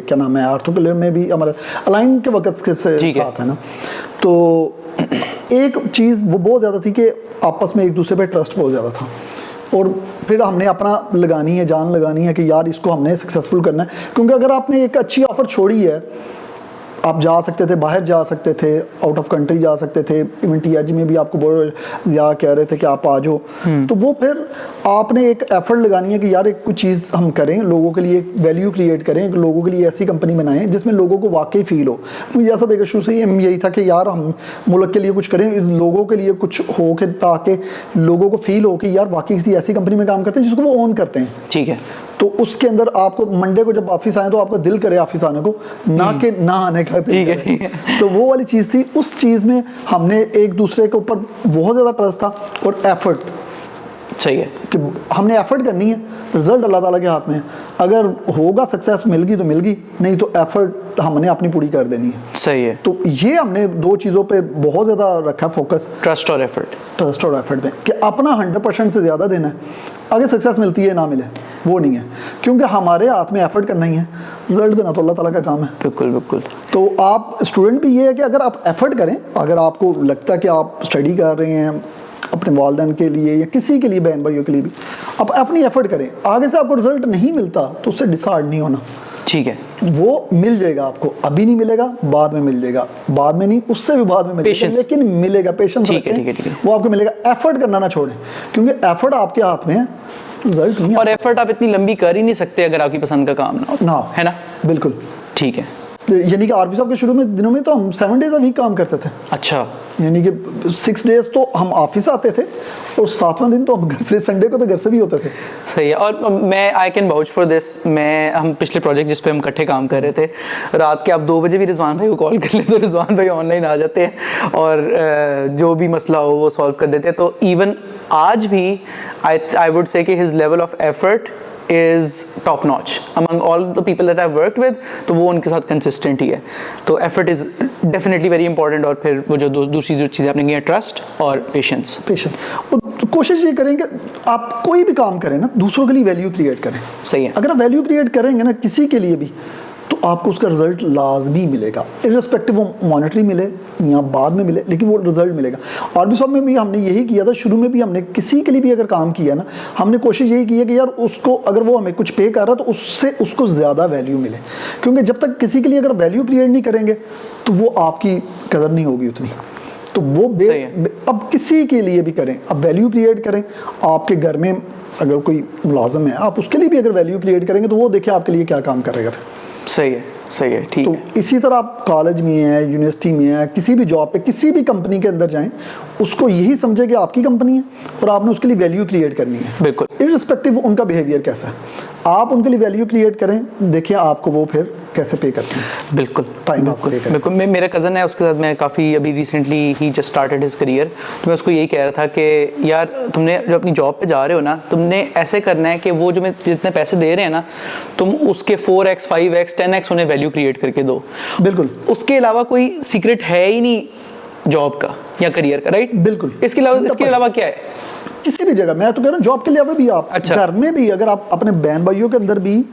Speaker 1: क्या नाम है आर्थोक्लेयर में भी हमारे अलाइन के वक्त के साथ है ना। तो एक चीज़ वो बहुत ज़्यादा थी कि आपस में एक दूसरे पे ट्रस्ट बहुत ज़्यादा था, और फिर हमने अपना लगानी है, जान लगानी है कि यार इसको हमने सक्सेसफुल करना है। क्योंकि अगर आपने एक अच्छी ऑफ़र छोड़ी है, आप जा सकते थे, बाहर जा सकते थे, आउट ऑफ कंट्री जा सकते थे। इवन TRG में भी आपको बहुत या कह रहे थे कि आप आ जाओ, तो वो फिर आपने एक एफर्ट लगानी है कि यार एक कुछ चीज़ हम करें, लोगों के लिए वैल्यू क्रिएट करें, लोगों के लिए ऐसी कंपनी बनाएं जिसमें लोगों को वाकई फील हो। मुझे ऐसा एक शुरू से यही था कि यार हम मुल्क के लिए कुछ करें, लोगों के लिए कुछ हो के, ताकि लोगों को फील हो कि यार वाकई किसी ऐसी कंपनी में काम करते हैं जिसको वो ओन करते हैं।
Speaker 2: ठीक है।
Speaker 1: तो उसके अंदर आपको मंडे को जब ऑफिस आए तो आपका दिल करे ऑफिस आने को, ना कि ना आने का दिल करे। तो वो वाली चीज़ थी। उस चीज़ में हमने एक दूसरे के ऊपर बहुत ज़्यादा ट्रस्ट था और एफर्ट।
Speaker 2: सही है
Speaker 1: कि हमने एफर्ट करनी है, रिजल्ट अल्लाह ताला के हाथ में है। अगर होगा सक्सेस मिल गई तो मिल गई, नहीं तो एफर्ट हमने अपनी पूरी कर देनी है।
Speaker 2: सही है।
Speaker 1: तो ये हमने 2 चीज़ों पे बहुत ज़्यादा रखा फोकस,
Speaker 2: ट्रस्ट और एफर्ट।
Speaker 1: ट्रस्ट और एफर्ट दें कि अपना 100% से ज़्यादा देना है। आगे सक्सेस मिलती है ना मिले वो नहीं है, क्योंकि हमारे हाथ में एफर्ट करना ही है, रिजल्ट देना तो अल्लाह ताला का काम है।
Speaker 2: बिल्कुल बिल्कुल।
Speaker 1: तो आप स्टूडेंट भी ये है कि अगर आप एफर्ट करें, अगर आपको लगता है कि आप स्टडी कर रहे हैं, अपने वालिदैन के लिए या किसी के लिए, बहन भाइयों के लिए भी आप अपनी एफर्ट करें। आगे से आपको रिजल्ट नहीं मिलता तो उससे डिसहार्ड नहीं होना।
Speaker 2: ठीक है,
Speaker 1: वो मिल जाएगा आपको, अभी नहीं मिलेगा, बाद में मिल जाएगा, बाद में नहीं उससे भी बाद में मिल जाएगा, लेकिन मिलेगा। पेशेंस रखें, वो आपको मिलेगा। एफर्ट करना ना छोड़ें, क्योंकि एफर्ट आपके हाथ में है, रिजल्ट नहीं।
Speaker 2: और एफर्ट आप इतनी लंबी कर ही नहीं सकते अगर आपकी पसंद का काम ना हो, है ना?
Speaker 1: बिल्कुल
Speaker 2: ठीक है।
Speaker 1: यानी कि आरबी साहब के शुरू में दिनों में तो हम 7 डेज अ वीक काम करते थे।
Speaker 2: अच्छा।
Speaker 1: यानी कि 6 डेज तो हम ऑफिस आते थे और 7वां दिन तो हम घर से, संडे को तो घर से भी होते थे।
Speaker 2: सही है। और मैं I can vouch for this. हम पिछले प्रोजेक्ट जिस पे हम इकट्ठे काम कर रहे थे, रात के आप 2 बजे भी रिजवान भाई को कॉल कर ले तो रिजवान भाई ऑनलाइन आ जाते हैं और जो भी मसला हो वो सॉल्व कर देते हैं। तो इवन आज भी आई वुड से कि his level of effort is top notch among all the people that I've worked with, तो वो उनके साथ consistent ही है। तो effort is definitely very important। और फिर वो जो दूसरी जो चीज़ें आपने की हैं, trust और patience।
Speaker 1: और कोशिश ये करें कि आप कोई भी काम करें ना, दूसरों के लिए वैल्यू क्रिएट करें।
Speaker 2: सही है।
Speaker 1: अगर आप वैल्यू क्रिएट करेंगे ना किसी के लिए भी, तो आपको उसका रिजल्ट लाजमी मिलेगा, इर्रेस्पेक्टिव वो मॉनेटरी मिले या बाद में मिले, लेकिन वो रिजल्ट मिलेगा। और भी सब में भी हमने यही किया था, शुरू में भी हमने किसी के लिए भी अगर काम किया ना, हमने कोशिश यही की है कि यार उसको, अगर वो हमें कुछ पे कर रहा है तो उससे उसको ज़्यादा वैल्यू मिले। क्योंकि जब तक किसी के लिए अगर वैल्यू क्रिएट नहीं करेंगे तो वो आपकी कदर नहीं होगी उतनी। तो वो अब किसी के लिए भी करें, अब वैल्यू क्रिएट करें। आपके घर में अगर कोई मुलाजिम है, आप उसके लिए भी अगर वैल्यू क्रिएट करेंगे तो वो देखिए आपके लिए क्या काम करेगा।
Speaker 2: सही है, सही है, ठीक है।
Speaker 1: तो इसी तरह आप कॉलेज में हैं, यूनिवर्सिटी में हैं, किसी भी जॉब पे, किसी भी कंपनी के अंदर जाएं, उसको यही समझे कि आपकी कंपनी है और आपने उसके लिए वैल्यू क्रिएट करनी है।
Speaker 2: बिल्कुल,
Speaker 1: इर्रिस्पेक्टिव उनका बिहेवियर कैसा है, आप उनके लिए वैल्यू क्रिएट करें, देखिए आपको वो फिर कैसे पे करते हैं।
Speaker 2: बिल्कुल,
Speaker 1: टाइम आपको पे करें।
Speaker 2: बिल्कुल। मेरा कज़न है, उसके साथ मैं काफ़ी अभी रिसेंटली ही जस्ट स्टार्टेड हिज करियर, तो मैं उसको यही कह रहा था कि यार तुमने जो अपनी जॉब पे जा रहे हो ना, तुमने ऐसे करना है कि वो जो मैं जितने पैसे दे रहे हैं ना, तुम उसके 4x 5x 10x उन्हें वैल्यू क्रिएट करके दो।
Speaker 1: बिल्कुल,
Speaker 2: उसके अलावा कोई सीक्रेट है ही नहीं जॉब का या करियर का, राइट?
Speaker 1: बिल्कुल।
Speaker 2: इसके अलावा क्या है?
Speaker 1: किसी भी जगह, मैं तो कह रहा हूँ जॉब के लिए भी आप,
Speaker 2: अच्छा।
Speaker 1: घर में भी अगर आप अपने बहन भाइयों के अंदर भी,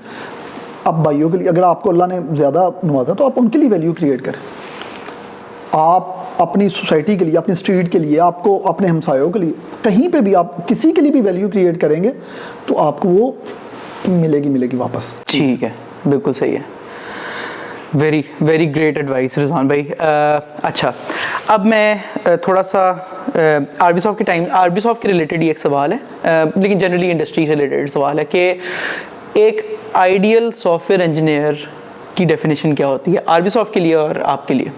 Speaker 1: आप भाइयों के लिए अगर आपको अल्लाह ने ज़्यादा नवाजा तो आप उनके लिए वैल्यू क्रिएट करें। आप अपनी सोसाइटी के लिए, अपनी स्ट्रीट के लिए, आपको अपने हमसायों के लिए, कहीं पे भी आप किसी के लिए भी वैल्यू क्रिएट करेंगे तो आपको वो मिलेगी वापस।
Speaker 2: ठीक है, बिल्कुल सही है। Very very great advice Rizwan भाई। अच्छा, अब मैं थोड़ा सा आरबी सॉफ्ट के रिलेटेड ही एक सवाल है, लेकिन जनरली इंडस्ट्री से रिलेटेड सवाल है कि एक आइडियल सॉफ्टवेयर इंजीनियर की डेफिनेशन क्या होती है आरबी सॉफ्ट के लिए और आपके लिए?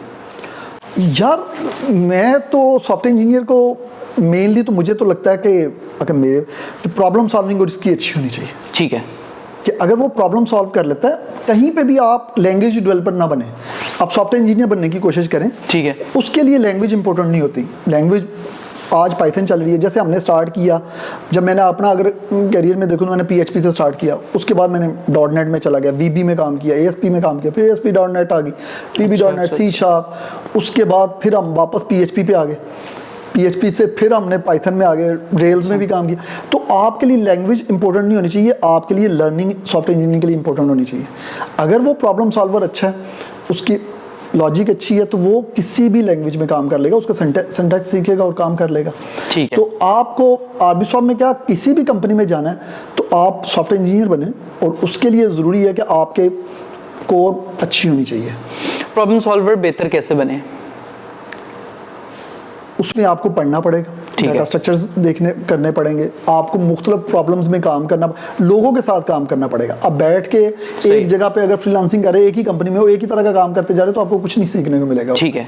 Speaker 1: यार मैं तो सॉफ्टवेयर इंजीनियर को मेनली तो मुझे तो लगता है कि अगर मेरे प्रॉब्लम सॉल्विंग और इसकी अच्छी होनी चाहिए।
Speaker 2: ठीक है,
Speaker 1: कि अगर वो प्रॉब्लम सॉल्व कर लेता है, कहीं पे भी आप लैंग्वेज डेवलपर ना बने, आप सॉफ्टवेयर इंजीनियर बनने की कोशिश करें।
Speaker 2: ठीक है,
Speaker 1: उसके लिए लैंग्वेज इंपॉर्टेंट नहीं होती। लैंग्वेज आज पाइथन चल रही है, जैसे हमने स्टार्ट किया, जब मैंने अपना अगर करियर में देखूँ तो मैंने PHP से स्टार्ट किया, उसके बाद मैंने .NET में चला गया, VB में काम किया, ASP में काम किया, फिर ASP.NET आ गई, VB.NET, C#, उसके बाद फिर हम वापस PHP पे आ गए, PHP से फिर हमने पाइथन में आ गए, रेल्स में भी काम किया। तो आपके लिए लैंग्वेज इंपॉर्टेंट नहीं होनी चाहिए, आपके लिए लर्निंग सॉफ्टवेयर इंजीनियरिंग के लिए इंपॉर्टेंट होनी चाहिए। अगर वो प्रॉब्लम सॉल्वर अच्छा है, उसकी लॉजिक अच्छी है, तो वो किसी भी लैंग्वेज में काम कर लेगा, उसका सिंटैक्स सीखेगा और काम कर लेगा।
Speaker 2: ठीक है।
Speaker 1: तो आपको आरबी सॉफ्ट में क्या, किसी भी कंपनी में जाना है तो आप सॉफ्टवेयर इंजीनियर बने, और उसके लिए ज़रूरी है कि आपके कोर अच्छी होनी चाहिए।
Speaker 2: प्रॉब्लम सॉल्वर बेहतर कैसे बने?
Speaker 1: उसमें आपको पढ़ना पड़ेगा, डाटा स्ट्रक्चर्स करने पड़ेंगे, आपको मुख्तलिफ प्रॉब्लम्स में काम करना, लोगों के साथ काम करना पड़ेगा। अब बैठ के एक जगह पे अगर फ्रीलांसिंग कर रहे, एक ही कंपनी में हो, एक ही तरह का काम करते जा रहे, तो आपको कुछ नहीं सीखने को मिलेगा।
Speaker 2: ठीक है,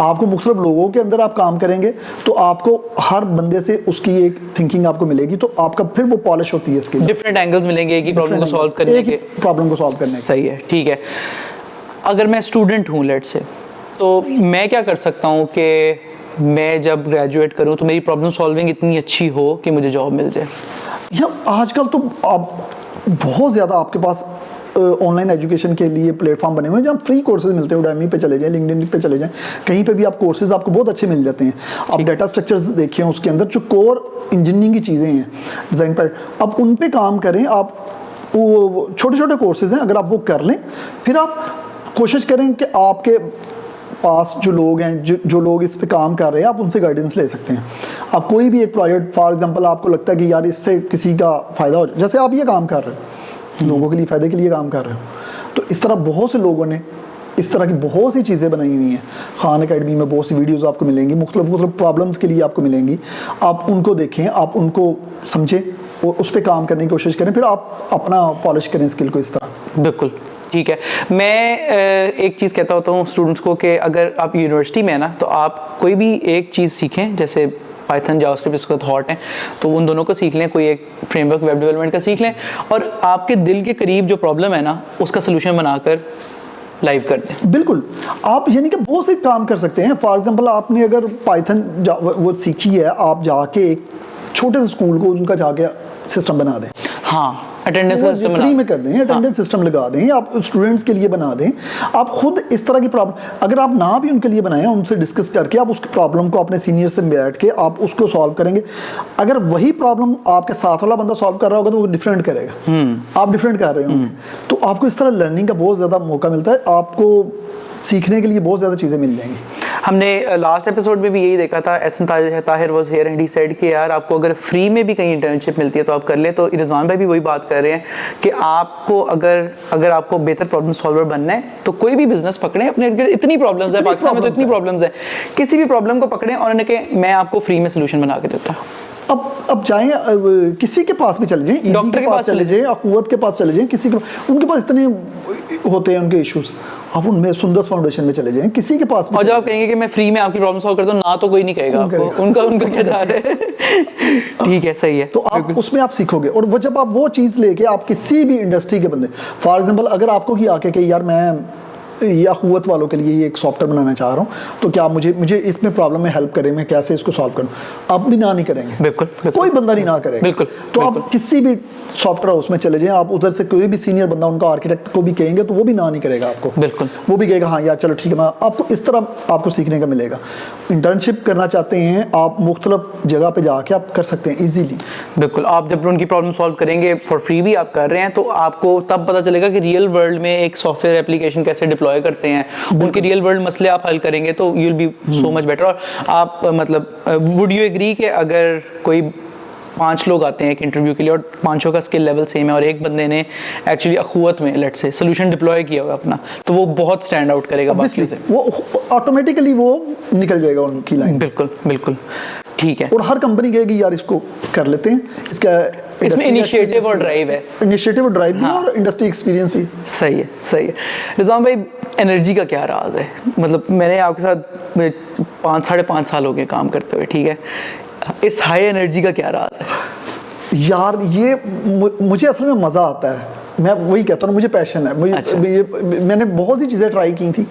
Speaker 1: आपको मुख्तलिफ लोगों के अंदर आप काम करेंगे तो आपको हर बंदे से उसकी एक थिंकिंग आपको मिलेगी, तो आपका फिर वो पॉलिश होती है इसके
Speaker 2: डिफरेंट एंगल्स मिलेंगे एक ही प्रॉब्लम को सॉल्व करने के,
Speaker 1: प्रॉब्लम को सॉल्व करने।
Speaker 2: सही है, ठीक है। अगर मैं स्टूडेंट हूँ लेट से, तो मैं क्या कर सकता हूँ कि मैं जब ग्रेजुएट करूं तो मेरी प्रॉब्लम सॉल्विंग इतनी अच्छी हो कि मुझे जॉब मिल जाए?
Speaker 1: या आजकल तो आप बहुत ज़्यादा आपके पास ऑनलाइन एजुकेशन के लिए प्लेटफॉर्म बने हुए हैं जहाँ फ्री कोर्सेज मिलते हैं। उडामी पे चले जाएं, लिंक्डइन पे चले जाएं, कहीं पे भी आप कोर्सेज आपको बहुत अच्छे मिल जाते हैं। आप डाटा स्ट्रक्चर्स देखिए, उसके अंदर जो कोर इंजीनियरिंग की चीज़ें हैं, डिज़ाइन पर, अब उन पे काम करें। आप वो छोटे छोटे कोर्सेज हैं, अगर आप वो कर लें, फिर आप कोशिश करें कि आपके पास जो लोग हैं, जो लोग इस पे काम कर रहे हैं, आप उनसे गाइडेंस ले सकते हैं। आप कोई भी एक प्रोजेक्ट फॉर एग्जांपल आपको लगता है कि यार इससे किसी का फ़ायदा हो, जैसे आप ये काम कर रहे हो, लोगों के लिए फ़ायदे के लिए काम कर रहे हो, तो इस तरह बहुत से लोगों ने इस तरह की बहुत सी चीज़ें बनाई हुई हैं। खान अकेडमी में बहुत सी वीडियोज़ आपको मिलेंगी, मुख्तलिफ प्रॉब्लम्स के लिए आपको मिलेंगी। आप उनको देखें, आप उनको समझें और उस पर काम करने की कोशिश करें, फिर आप अपना पॉलिश करें स्किल को इस तरह।
Speaker 2: बिल्कुल ठीक है। मैं एक चीज़ कहता होता हूँ स्टूडेंट्स को कि अगर आप यूनिवर्सिटी में है ना, तो आप कोई भी एक चीज़ सीखें, जैसे पाइथन जावास्क्रिप्ट इस वक्त हॉट हैं, तो उन दोनों को सीख लें, कोई एक फ्रेमवर्क वेब डेवलपमेंट का सीख लें और आपके दिल के करीब जो प्रॉब्लम है ना, उसका सोल्यूशन बनाकर लाइव कर दें।
Speaker 1: बिल्कुल, आप यानी कि बहुत से काम कर सकते हैं। फॉर एग्जांपल आपने अगर पाइथन वो सीखी है, आप जाके एक छोटे से स्कूल को उनका जाके सिस्टम बना दें।
Speaker 2: हाँ, अटेंडेंस का सिस्टम
Speaker 1: फ्री में कर दें, अटेंडेंस सिस्टम लगा दें, आप स्टूडेंट्स के लिए बना दें। आप खुद इस तरह की प्रॉब्लम अगर आप ना भी उनके लिए बनाएं, उनसे डिस्कस करके आप उसकी प्रॉब्लम को अपने सीनियर से बैठ के आप उसको सॉल्व करेंगे। अगर वही प्रॉब्लम आपके साथ वाला बंदा सॉल्व कर रहा होगा तो वो डिफरेंट करेगा, आप डिफरेंट कर रहे होंगे, तो आपको इस तरह लर्निंग का बहुत ज़्यादा मौका मिलता है, आपको सीखने के लिए बहुत ज़्यादा चीज़ें मिल जाएंगी।
Speaker 2: हमने लास्ट एपिसोड में भी यही देखा था, Ahsan Tahir was here and he said कि यार आपको अगर फ्री में भी कहीं इंटर्नशिप मिलती है तो आप कर लें। तो रिजवान भाई भी वही बात कर रहे हैं कि आपको अगर आपको बेहतर प्रॉब्लम सॉल्वर बनना है तो कोई भी बिजनेस पकड़ें। अपने इतनी प्रॉब्लम्स है पाकिस्तान में, तो इतनी प्रॉब्लम्स है, किसी भी प्रॉब्लम को पकड़ें और उन्हें कहें मैं आपको फ्री में सोल्यूशन बना के देता हूँ।
Speaker 1: अब जाएं, किसी के पास भी चले जाएं, डॉक्टर के पास चले जाएं, अखुवत के पास चले जाएं, किसी के उनके पास इतने होते हैं उनके इश्यूज, आप उनमें सुंदर्स फाउंडेशन में चले जाएं, किसी के पास भी।
Speaker 2: और जब आप कहेंगे कि मैं फ्री में आपकी प्रॉब्लम सॉल्व करता हूँ ना, तो कोई नहीं कहेगा आपको, उनका क्या जा रहा है। ठीक है, सही है।
Speaker 1: तो आप उसमें आप सीखोगे, और वो जब आप वो चीज़ लेके आप किसी भी इंडस्ट्री के बंदे, फॉर एग्जांपल अगर आपको कि आके कि यार मैं ये अखुवत वालों के लिए ये एक सॉफ्टवेयर बनाना चाह रहा हूँ, तो क्या मुझे इसमें प्रॉब्लम में हेल्प करें, मैं कैसे इसको सॉल्व करूँ, आप भी ना नहीं करेंगे।
Speaker 2: बिल्कुल,
Speaker 1: कोई बंदा नहीं ना करेगा।
Speaker 2: बिल्कुल।
Speaker 1: तो आप किसी भी सॉफ्टवेयर हाउस में चले जाएं, आप उधर से कोई भी सीनियर बंदा उनका आर्किटेक्ट को भी कहेंगे तो वो भी ना नहीं करेगा आपको।
Speaker 2: बिल्कुल,
Speaker 1: वो भी कहेगा हाँ यार चलो ठीक है, मैं आपको इस तरह आपको सीखने का मिलेगा। इंटर्नशिप करना चाहते हैं आप, मुख्तलिफ जगह पे जाके आप कर सकते हैं इजीली।
Speaker 2: बिल्कुल, आप जब उनकी प्रॉब्लम सॉल्व करेंगे फॉर फ्री भी आप कर रहे हैं, तो आपको तब पता चलेगा कि रियल वर्ल्ड में एक सॉफ्टवेयर एप्लीकेशन कैसे डिप्लॉय करते हैं, उनके रियल वर्ल्ड मसले आप हल करेंगे तो you will be so much better. और आप मतलब वुड यू एग्री कि अगर कोई 5 लोग आते हैं एक इंटरव्यू के लिए और 5 का स्किल लेवल सेम है और एक बंदे ने एक्चुअली अखुवत में लेट्स से सोल्यूशन डिप्लॉय किया हुआ अपना, तो वो बहुत स्टैंड आउट करेगा बाकी से,
Speaker 1: वो ऑटोमेटिकली वो निकल जाएगा उनकी लाइन।
Speaker 2: बिल्कुल बिल्कुल, ठीक है।
Speaker 1: और हर कंपनी कहेगी यार इसको कर लेते हैं,
Speaker 2: इसमें इनिशिएटिव और ड्राइव है,
Speaker 1: इनिशिएटिव और ड्राइव भी और इंडस्ट्री एक्सपीरियंस भी।
Speaker 2: सही है, सही है। रिजवान भाई, एनर्जी का क्या राज है? मतलब मैंने आपके साथ 5-5.5 साल हो गए काम करते हुए, ठीक है, इस हाई एनर्जी का क्या राज है?
Speaker 1: यार ये मुझे असल में मज़ा आता है, मैं वही कहता हूँ, मुझे पैशन है।
Speaker 2: अच्छा।
Speaker 1: मैंने बहुत सी चीज़ें ट्राई की थी,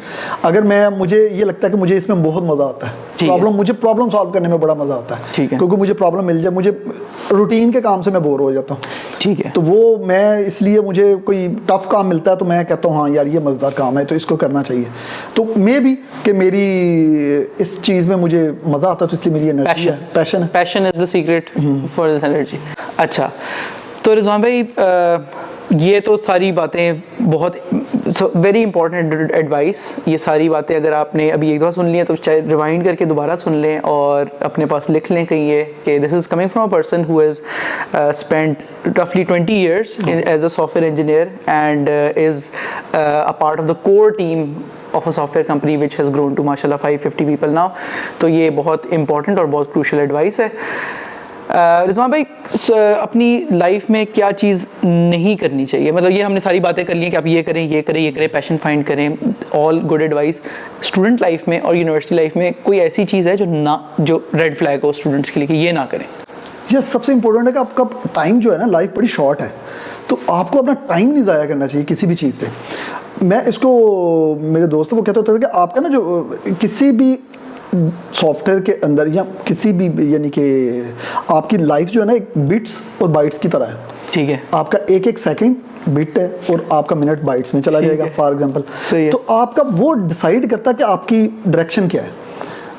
Speaker 1: अगर मुझे ये लगता है कि मुझे इसमें बहुत मज़ा आता है। मुझे प्रॉब्लम सॉल्व करने में बड़ा मज़ा आता है,
Speaker 2: ठीक है,
Speaker 1: क्योंकि मुझे प्रॉब्लम मिल जाए, मुझे रूटीन के काम से मैं बोर हो जाता हूँ,
Speaker 2: ठीक है,
Speaker 1: तो वो मैं इसलिए मुझे कोई टफ काम मिलता है तो मैं कहता हूँ हाँ यार ये मज़ेदार काम है तो इसको करना चाहिए। तो मैं भी कि मेरी इस चीज़ में मुझे मज़ा आता है, तो इसलिए मेरी एनर्जी है, passion
Speaker 2: is the secret for this energy. अच्छा, तो रिजवान भाई ये तो सारी बातें बहुत वेरी इंपॉर्टेंट एडवाइस, ये सारी बातें अगर आपने अभी एक दफ़ा सुन ली है तो चाहे रिवाइंड करके दोबारा सुन लें और अपने पास लिख लें कहीं ये कि this is coming from a person who has spent रफली 20 years as a software engineer and is a part of the core team of a software company which has grown to माशाल्लाह 550 people now। तो ये बहुत important और बहुत crucial advice है। रिजवान भाई, अपनी लाइफ में क्या चीज़ नहीं करनी चाहिए? मतलब ये हमने सारी बातें कर ली हैं कि आप ये करें, ये करें, ये करें, पैशन फाइंड करें, all good advice. Student life में और यूनिवर्सिटी लाइफ में कोई ऐसी चीज़ है जो रेड फ्लैग हो स्टूडेंट्स के लिए कि ये ना करें?
Speaker 1: ये सबसे इंपॉर्टेंट है कि आपका टाइम जो है ना, लाइफ बड़ी शॉर्ट है, तो आपको अपना टाइम नहीं ज़ाया करना चाहिए किसी भी चीज़ पे। मैं इसको मेरे दोस्तों को कहता होता था कि आपका ना जो किसी भी सॉफ्टवेयर के अंदर या किसी भी यानी कि आपकी लाइफ जो है ना एक बिट्स और बाइट्स की तरह है, ठीक है। आपका एक एक सेकंड बिट है और आपका मिनट बाइट्स में चला जाएगा फॉर एग्जांपल। तो आपका वो डिसाइड करता है कि आपकी डायरेक्शन क्या है।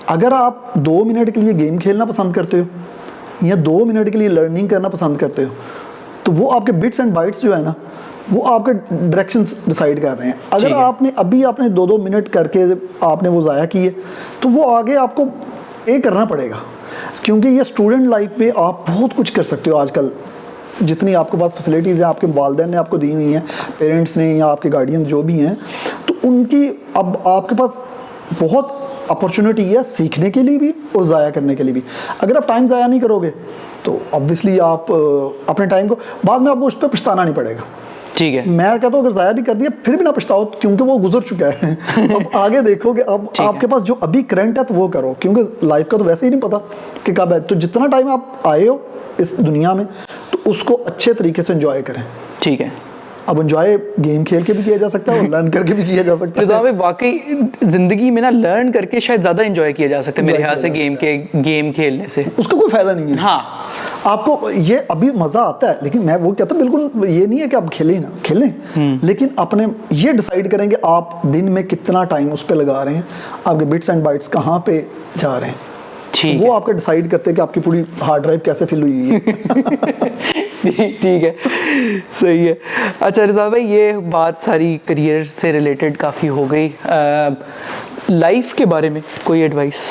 Speaker 1: अगर आप 2 मिनट के लिए गेम खेलना पसंद करते हो या 2 मिनट के लिए लर्निंग करना पसंद करते हो, तो वो आपके बिट्स एंड बाइट्स जो है ना वो आपके डायरेक्शंस डिसाइड कर रहे हैं। अगर
Speaker 2: ठीक है।
Speaker 1: आपने 2-2 मिनट करके आपने वो ज़ाया किए तो वो आगे आपको ये करना पड़ेगा, क्योंकि ये स्टूडेंट लाइफ में आप बहुत कुछ कर सकते हो। आजकल जितनी आपके पास फैसिलिटीज़ हैं, आपके वालिदैन ने आपको दी हुई हैं, पेरेंट्स ने या आपके गार्डियन जो भी हैं, तो उनकी अब आपके पास बहुत अपॉर्चुनिटी है सीखने के लिए भी और ज़ाया करने के लिए भी। अगर आप टाइम ज़ाया नहीं करोगे तो ऑब्वियसली आप अपने टाइम को बाद में आपको उस पर पछताना नहीं पड़ेगा।
Speaker 2: ठीक है।
Speaker 1: मैं कहता हूँ अगर ज़ाया भी कर दिया फिर भी ना पछताओ, क्योंकि वो गुजर चुका है। अब आगे देखोगे, अब आपके पास जो अभी करंट है तो वो करो, क्योंकि लाइफ का तो वैसे ही नहीं पता कि कब है। तो जितना टाइम आप आए हो इस दुनिया में तो उसको अच्छे तरीके से एंजॉय करें।
Speaker 2: ठीक है।
Speaker 1: अब एंजॉय गेम खेल के भी किया जा सकता है और लर्न करके भी किया जा सकता है।
Speaker 2: रिज़ा भाई वाकई ज़िंदगी में ना लर्न करके शायद ज़्यादा एंजॉय किया जा सकता है मेरे ख्याल से गेम खेलने से।
Speaker 1: उसका कोई फ़ायदा नहीं है।
Speaker 2: हाँ,
Speaker 1: आपको ये अभी मज़ा आता है, लेकिन मैं वो कहता हूँ बिल्कुल ये नहीं है कि आप खेलें ना खेलें, लेकिन अपने ये डिसाइड करें कि आप दिन में कितना टाइम उस पर लगा रहे हैं, आपके बिट्स एंड बाइट्स कहाँ पे जा रहे हैं।
Speaker 2: ठीक
Speaker 1: वो
Speaker 2: है।
Speaker 1: आपका डिसाइड करते हैं कि आपकी पूरी हार्ड ड्राइव कैसे फिल हुई है।
Speaker 2: ठीक है, सही है। अच्छा रिज़ा भाई, ये बात सारी करियर से रिलेटेड काफ़ी हो गई। लाइफ के बारे में कोई एडवाइस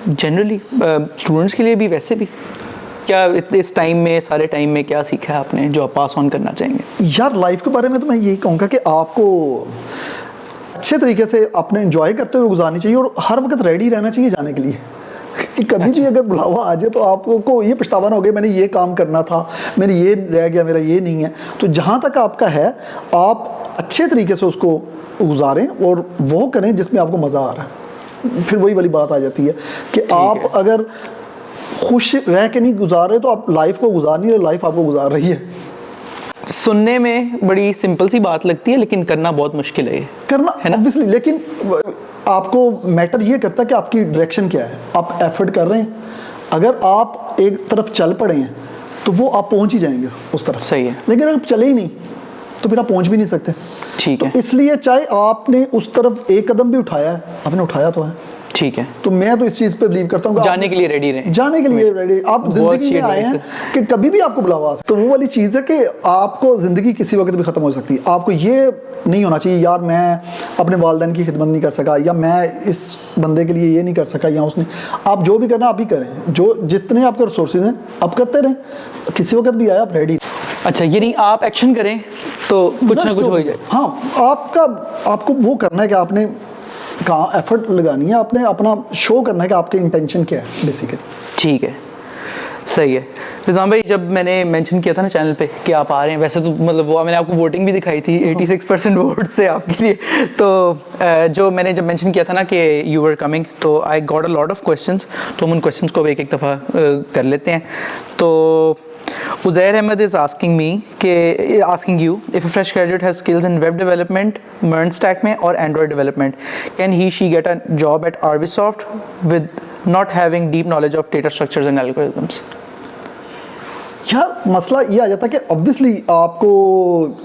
Speaker 2: जनरली स्टूडेंट्स के लिए भी, वैसे भी क्या इस टाइम में, सारे टाइम में क्या सीखा है आपने जो आप पास ऑन करना चाहेंगे?
Speaker 1: यार लाइफ के बारे में तो मैं यही कहूँगा कि आपको अच्छे तरीके से अपने एंजॉय करते हुए गुजारनी चाहिए और हर वक्त रेडी रहना चाहिए जाने के लिए। कि कभी भी अगर बुलावा आ जाए तो आपको ये पछतावा ना हो गया मैंने ये काम करना था, मैंने ये रह गया, मेरा ये नहीं है। तो जहाँ तक आपका है आप अच्छे तरीके से उसको गुजारें और वो करें जिसमें आपको मज़ा आ रहा है। फिर वही वाली बात आ जाती है कि आप अगर खुश रह के नहीं गुजार रहे तो आप लाइफ को गुजार नहीं रहे, लाइफ आपको गुजार रही है।
Speaker 2: सुनने में बड़ी सिंपल सी बात लगती है लेकिन करना बहुत मुश्किल है ये।
Speaker 1: करना
Speaker 2: है ना?
Speaker 1: ऑब्वियसली, लेकिन आपको मैटर ये करता है कि आपकी डायरेक्शन क्या है, आप एफर्ट कर रहे हैं। अगर आप एक तरफ चल पड़े हैं तो वो आप पहुंच ही जाएंगे उस तरफ।
Speaker 2: सही है।
Speaker 1: लेकिन अगर आप चले ही नहीं तो फिर आप पहुंच भी नहीं सकते।
Speaker 2: ठीक है।
Speaker 1: तो इसलिए चाहे आपने उस तरफ एक कदम भी उठाया है, आपने उठाया तो है।
Speaker 2: ठीक है।
Speaker 1: तो मैं तो इस चीज़ पे बिलीव करता हूँ
Speaker 2: जाने के लिए रेडी रहें।
Speaker 1: जाने के लिए रेडी। आप जिंदगी में आए हैं कि कभी भी आपको बुलावा आ सकता है। तो वो वाली चीज़ है कि आपको ज़िंदगी किसी वक्त भी ख़त्म हो सकती है। आपको ये नहीं होना चाहिए यार मैं अपने वालिदैन की खिदमत नहीं कर सका या मैं इस बंदे के लिए ये नहीं कर सका या उसने। आप जो भी करना आप ही करें, जो जितने आपके रिसोर्सेज हैं आप करते रहें, किसी वक्त भी आया आप रेडी।
Speaker 2: अच्छा, ये नहीं आप एक्शन करें तो कुछ ना कुछ हो ही जाए।
Speaker 1: हाँ, आपको वो करना है कि आपने कहाँ एफर्ट लगानी है, आपने अपना शो करना है कि आपके इंटेंशन क्या है बेसिकली। ठीक है,
Speaker 2: सही है। रिज़वान भाई, जब मैंने मेंशन किया था ना चैनल पे कि आप आ रहे हैं, वैसे तो मतलब वो मैंने आपको वोटिंग भी दिखाई थी, 86% वोट से आपके लिए। तो जो मैंने जब मेंशन किया था ना कि यू वर कमिंग, तो I got a lot of questions. तो हम उन क्वेश्चंस को एक एक दफ़ा कर लेते हैं। तो Uzair Ahmed is asking you if a fresh graduate has skills in web development, MERN stack में और Android development, can she get a job at Arbisoft with not having deep knowledge of data structures and algorithms?
Speaker 1: यार मसला ये आ जाता है कि obviously आपको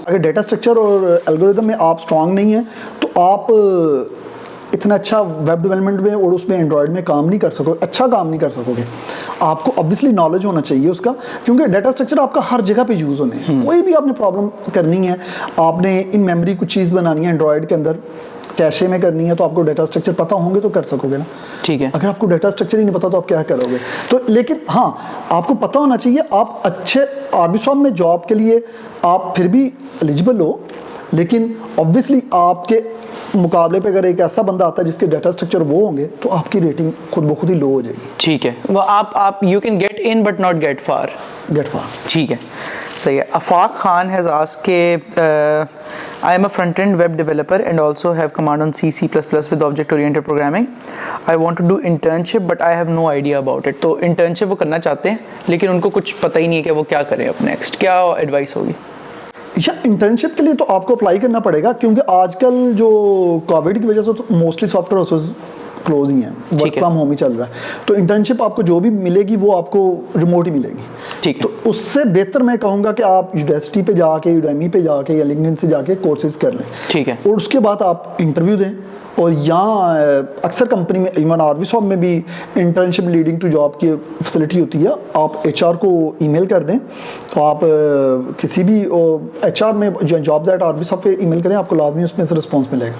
Speaker 1: अगर डेटा स्ट्रक्चर और एल्गोरिथम में आप स्ट्रांग नहीं हैं तो आप इतना अच्छा वेब डेवलपमेंट में और उसमें एंड्रॉयड में काम नहीं कर सकोगे, अच्छा काम नहीं कर सकोगे। आपको ऑब्वियसली नॉलेज होना चाहिए उसका, क्योंकि डाटा स्ट्रक्चर आपका हर जगह पे यूज़ होने हैं। कोई भी आपने प्रॉब्लम करनी है, आपने इन मेमोरी कुछ चीज़ बनानी है एंड्रॉयड के अंदर, कैशे में करनी है, तो आपको डाटा स्ट्रक्चर पता होंगे तो कर सकोगे ना।
Speaker 2: ठीक है।
Speaker 1: अगर आपको डाटा स्ट्रक्चर ही नहीं पता तो आप क्या करोगे? तो लेकिन हाँ, आपको पता होना चाहिए। आप अच्छे आर्बिसॉफ्ट में जॉब के लिए आप फिर भी एलिजिबल हो, लेकिन ऑब्वियसली आपके मुकाबले पे अगर एक ऐसा बंदा आता है जिसके डाटा स्ट्रक्चर वो होंगे तो आपकी रेटिंग खुद ब खुद ही लो हो जाएगी।
Speaker 2: ठीक है, वो आप you can get in but not get far. ठीक है, सही है। अफाक खान हैज़ आस्क्ड के I am a front-end web developer and also have command on C++ with object-oriented programming. I want to do internship but I have no idea about it. तो internship वो करना चाहते हैं लेकिन उनको कुछ पता ही नहीं है कि वो क्या करें अब नेक्स्ट। क्या एडवाइस होगी?
Speaker 1: या इंटर्नशिप के लिए तो आपको अप्लाई करना पड़ेगा, क्योंकि आजकल जो कोविड की वजह से तो मोस्टली सॉफ्टवेयर हाउसेस क्लोज ही हैं, वर्क फ्रॉम होम ही चल रहा है। तो इंटर्नशिप आपको जो भी मिलेगी वो आपको रिमोट ही मिलेगी।
Speaker 2: ठीक है।
Speaker 1: तो उससे बेहतर मैं कहूँगा कि आप यूनिवर्सिटी पे जाके, यूडेमी पे जाके या लिंक्डइन से जाके कोर्सेज कर लें।
Speaker 2: ठीक है।
Speaker 1: और उसके बाद आप इंटरव्यू दें और यहाँ अक्सर कंपनी में इवन आरवी में भी इंटर्नशिप लीडिंग टू जॉब की फैसिलिटी होती है। आप एचआर को ईमेल कर दें, तो आप किसी भी एचआर में jobs@rvsoft पे ईमेल करें, आपको लाजमी उसमें से रिस्पॉन्स मिलेगा।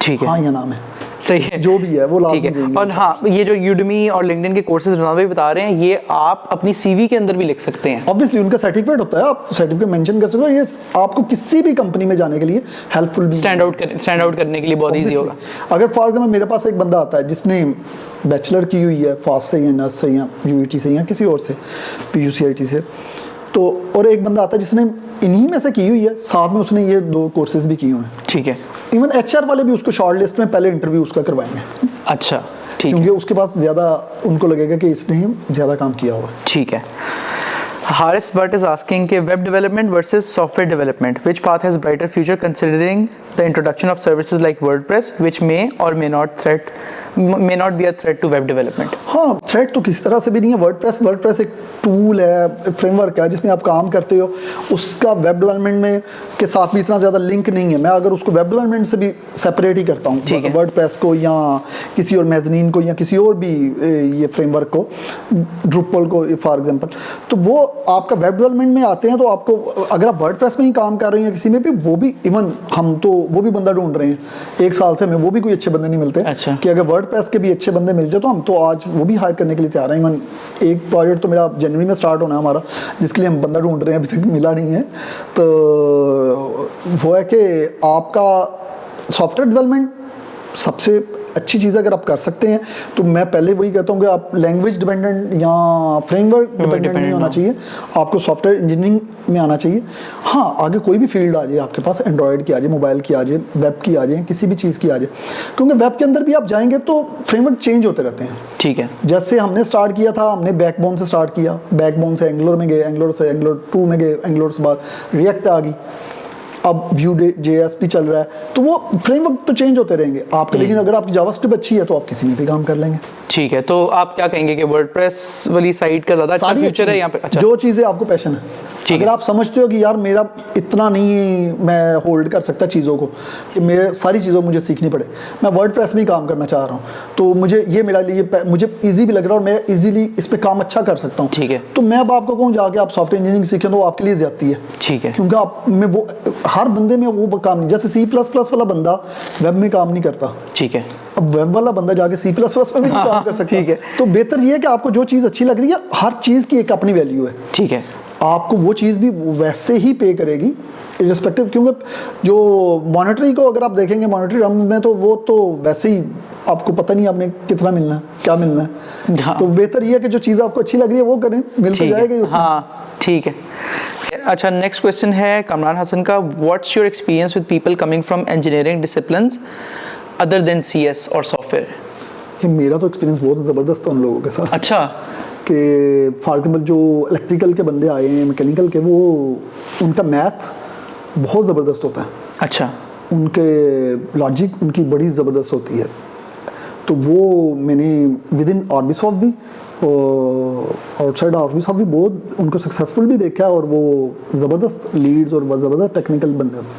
Speaker 2: ठीक है,
Speaker 1: हाँ या नाम है,
Speaker 2: सही है,
Speaker 1: जो भी है वो लाजमी
Speaker 2: ठीक है।
Speaker 1: देंगे।
Speaker 2: और हाँ, ये जो यूडमी और लिंक्डइन के कोर्सेज रमजान भाई बता रहे हैं, ये आप अपनी सीवी के अंदर भी लिख सकते हैं।
Speaker 1: ऑब्वियसली उनका सर्टिफिकेट होता है, आप सर्टिफिकेट मेंशन कर सकते हो। ये आपको किसी भी कंपनी में जाने के लिए हेल्पफुल भी,
Speaker 2: स्टैंड आउट करने के लिए बहुत ईजी होगा।
Speaker 1: अगर फॉर एग्जाम्पल मेरे पास एक बंदा आता है जिसने बैचलर की हुई है फास्ट से या नस से या यूईटी से या किसी और से पीयूसीआईटी से, तो और एक बंदा आता है जिसने इन्हीं में से की हुई है, साथ में उसने ये 2 कोर्सेज भी किए हुए हैं,
Speaker 2: ठीक है,
Speaker 1: इवन एचआर वाले भी उसको शॉर्ट लिस्ट में पहले इंटरव्यू उसका करवाएंगे।
Speaker 2: अच्छा, ठीक है,
Speaker 1: क्योंकि उसके पास ज़्यादा उनको लगेगा कि इसने ही ज़्यादा काम किया हुआ है।
Speaker 2: ठीक है। Haris Bhatt is asking कि web development versus software development, which path has brighter future considering the introduction of services like WordPress, which may or may not be a threat to web development?
Speaker 1: हाँ, threat तो किसी तरह से भी नहीं है। WordPress एक टूल है, फ्रेमवर्क है जिसमें आप काम करते हो, उसका वेब डेवलपमेंट में के साथ भी इतना ज़्यादा लिंक नहीं है। मैं अगर उसको वेब डेवलपमेंट से भी सेपरेट ही करता हूँ, वर्डप्रेस को या किसी और मैजनीन को या किसी और भी ये फ्रेमवर्क को, ड्रुपल को फॉर एग्जांपल, तो वो आपका वेब डेवलपमेंट में आते हैं। तो आपको अगर आप वर्डप्रेस में ही काम कर रहे हैं किसी में भी, वो भी इवन हम तो वो भी बंदा ढूंढ रहे हैं 1 साल से, हमें वो भी कोई अच्छे बंदे नहीं मिलते।
Speaker 2: अच्छा।
Speaker 1: कि अगर वर्डप्रेस के भी अच्छे बंदे मिल जाए तो हम तो आज वो भी हायर करने के लिए तैयार हैं। इवन एक प्रोजेक्ट तो मेरा जनवरी में स्टार्ट होना है हमारा, जिसके लिए हम बंदा ढूंढ रहे हैं, अभी तक मिला नहीं है। तो वो है कि आपका सॉफ्टवेयर डेवलपमेंट सबसे अच्छी चीज़ अगर आप कर सकते हैं, तो मैं पहले वही कहता हूँ कि आप लैंग्वेज डिपेंडेंट या फ्रेमवर्क डिपेंडेंट नहीं होना चाहिए, आपको सॉफ्टवेयर इंजीनियरिंग में आना चाहिए। हाँ, आगे कोई भी फील्ड आ जाए आपके पास, एंड्रॉयड की आ जाए, मोबाइल की आ जाए, वेब की आ जाए, किसी भी चीज़ की आ जाए, क्योंकि वेब के अंदर भी आप जाएंगे तो फ्रेमवर्क चेंज होते रहते हैं।
Speaker 2: ठीक है,
Speaker 1: जैसे हमने स्टार्ट किया था, हमने बैकबोन से स्टार्ट किया, बैकबोन से एंगुलर में गए, एंगुलर से एंगुलर 2 में गए, एंगुलर से बाद रिएक्ट आ गई, अब Vue.js भी चल रहा है। तो वो फ्रेमवर्क तो चेंज होते रहेंगे आपके, लेकिन अगर आपकी जावास्क्रिप्ट अच्छी है तो आप किसी में भी काम कर लेंगे।
Speaker 2: ठीक है, तो आप क्या कहेंगे कि वर्डप्रेस वाली साइट का ज़्यादा अच्छा फ्यूचर है यहाँ पे? अच्छा,
Speaker 1: जो चीज़ें आपको पैशन है, अगर आप समझते हो कि यार मेरा इतना नहीं मैं होल्ड कर सकता चीज़ों को, कि मेरे सारी चीज़ों मुझे सीखनी पड़े, मैं वर्डप्रेस में ही काम करना चाह रहा हूँ, तो मुझे ये मेरा लिए मुझे ईजी भी लग रहा है और मैं इजीली इस पर काम अच्छा कर सकता हूँ।
Speaker 2: ठीक है,
Speaker 1: तो मैं अब आपको कहूँ जाके आप सॉफ्टवेयर इंजीनियरिंग सीखें तो आपके लिए ज़्यादती है।
Speaker 2: ठीक है,
Speaker 1: क्योंकि आप में वो हर बंदे में वो काम नहीं, जैसे C++ वाला बंदा वेब में काम नहीं करता,
Speaker 2: ठीक है,
Speaker 1: अब वेब वाला बंदा जाके C++ में भी काम कर सकता है।
Speaker 2: ठीक है,
Speaker 1: तो बेहतर ये है कि आपको जो चीज़ अच्छी लग रही है, हर चीज़ की एक अपनी वैल्यू है।
Speaker 2: ठीक है,
Speaker 1: आपको वो चीज़ भी वैसे ही पे करेगी इर्रिस्पेक्टिव, क्योंकि जो मॉनेटरी को अगर आप देखेंगे, मॉनेटरी रम में तो वो तो वैसे ही आपको पता नहीं आपने कितना मिलना है, क्या मिलना है।
Speaker 2: हाँ।
Speaker 1: तो बेहतर ये है कि जो चीज़ आपको अच्छी लग रही है वो करें, मिल तो जाएगी उसमें।
Speaker 2: हाँ, ठीक है। अच्छा, नेक्स्ट क्वेश्चन है कमरान हसन का, what's your experience with people coming from engineering disciplines other than CS और सॉफ्टवेयर?
Speaker 1: मेरा तो एक्सपीरियंस बहुत ज़बरदस्त है उन लोगों के साथ।
Speaker 2: अच्छा,
Speaker 1: कि फॉर एग्जाम्पल जो इलेक्ट्रिकल के बंदे आए हैं, मैकेनिकल के, वो उनका मैथ बहुत ज़बरदस्त होता है।
Speaker 2: अच्छा,
Speaker 1: उनके लॉजिक उनकी बड़ी ज़बरदस्त होती है। तो वो मैंने विद इन आरबीसॉफ्ट भी और आउटसाइड आरबीसॉफ्ट भी बहुत उनको सक्सेसफुल भी देखा है, और वो ज़बरदस्त लीड्स और वो ज़बरदस्त टेक्निकल बंदे होते हैं।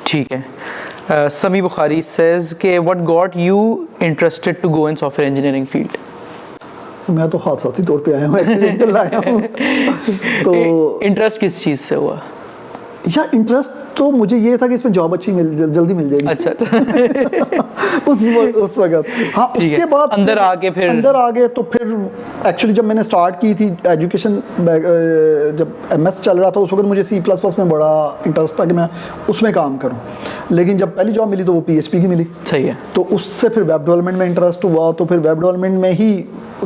Speaker 2: ठीक है। समी बुखारी सेज के what got you interested to go in software engineering field?
Speaker 1: मैं तो हादसाती तौर पे आया हूँ, एक्सीडेंटल आया हूँ। तो
Speaker 2: इंटरेस्ट किस चीज़ से हुआ?
Speaker 1: यार इंटरेस्ट तो मुझे ये था कि इसमें जॉब अच्छी जल्दी मिल जाएगी।
Speaker 2: अच्छा,
Speaker 1: उस वक्त हाँ। उसके बाद
Speaker 2: अंदर आ गए
Speaker 1: तो फिर एक्चुअली जब मैंने स्टार्ट की थी एजुकेशन, जब MS चल रहा था, उस वक्त मुझे C++ में बड़ा इंटरेस्ट था कि मैं उसमें काम करूं। लेकिन जब पहली जॉब मिली तो वो PHP की मिली।
Speaker 2: सही है।
Speaker 1: तो उससे फिर वेब डेवलपमेंट में इंटरेस्ट हुआ, तो फिर वेब डेवलपमेंट में ही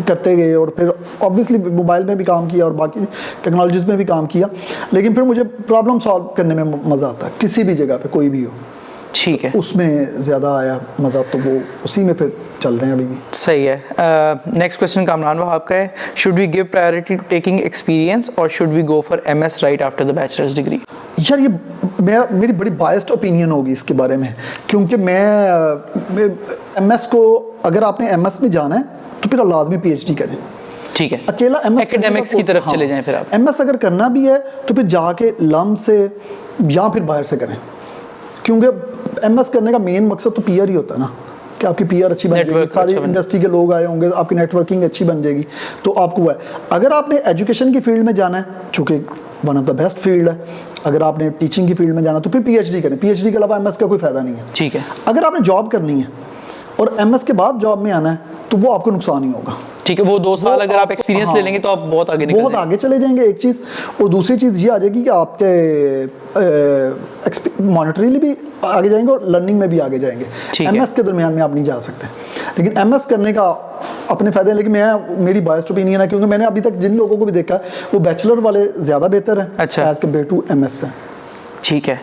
Speaker 1: करते गए, और फिर ऑब्वियसली मोबाइल में भी काम किया और बाकी टेक्नोलॉजीज़ में भी काम किया। लेकिन फिर मुझे प्रॉब्लम सॉल्व करने में मज़ा आता है, किसी भी जगह पे कोई भी हो।
Speaker 2: ठीक है,
Speaker 1: उसमें ज़्यादा आया मज़ा, तो वो उसी में फिर चल रहे हैं अभी भी।
Speaker 2: सही है। नेक्स्ट क्वेश्चन कामरान वहाब का है, should we give priority to taking experience और should we go for MS right after the bachelor's degree?
Speaker 1: यार ये मेरी बड़ी बायस्ड ओपिनियन होगी इसके बारे में, क्योंकि मैं MS को, अगर आपने MS में जाना है तो फिर लाजमी PhD करें।
Speaker 2: ठीक है,
Speaker 1: अकेला MS
Speaker 2: एकेडमिक्स की तरफ चले जाएं फिर आप।
Speaker 1: MS अगर करना भी है तो फिर जाके लम से या फिर बाहर से करें, क्योंकि MS करने का मेन मकसद तो PR ही होता है ना। कि आपकी पीआर अच्छी बन जाएगी,
Speaker 2: Network
Speaker 1: सारी
Speaker 2: अच्छा बन-
Speaker 1: इंडस्ट्री के लोग आए होंगे, आपकी नेटवर्किंग अच्छी बन जाएगी, तो आपको वो है। अगर आपने एजुकेशन की फील्ड में जाना है, चूँकि one of the best field है, अगर आपने टीचिंग की फील्ड में जाना तो फिर पीएचडी करें, पीएचडी के अलावा एमएस का कोई फ़ायदा नहीं है।
Speaker 2: ठीक है,
Speaker 1: अगर आपने जॉब करनी है और एमएस के बाद जॉब में आना है तो वो आपको नुकसान ही होगा।
Speaker 2: ठीक है, वो 2 साल अगर आप
Speaker 1: आपको-
Speaker 2: एक्सपीरियंस ले
Speaker 1: हाँ,
Speaker 2: लेंगे तो आप बहुत आगे निकल
Speaker 1: बहुत
Speaker 2: जाएंगे।
Speaker 1: आगे चले जाएंगे, एक चीज़। और दूसरी चीज़ ये आ जाएगी कि आपके मॉनिटरीली भी आगे जाएंगे और लर्निंग में भी आगे जाएंगे।
Speaker 2: ठीक है।
Speaker 1: एमएस के दरमियान में आप नहीं जा सकते, लेकिन एमएस करने का अपने फ़ायदे हैं। लेकिन मेरी बायस्ड ओपिनियन है, क्योंकि मैंने अभी तक जिन लोगों को भी देखा है वो बैचलर वाले ज़्यादा बेहतर हैं
Speaker 2: अच्छा।
Speaker 1: एज़ कम्पेयर टू एमएस है।
Speaker 2: ठीक है,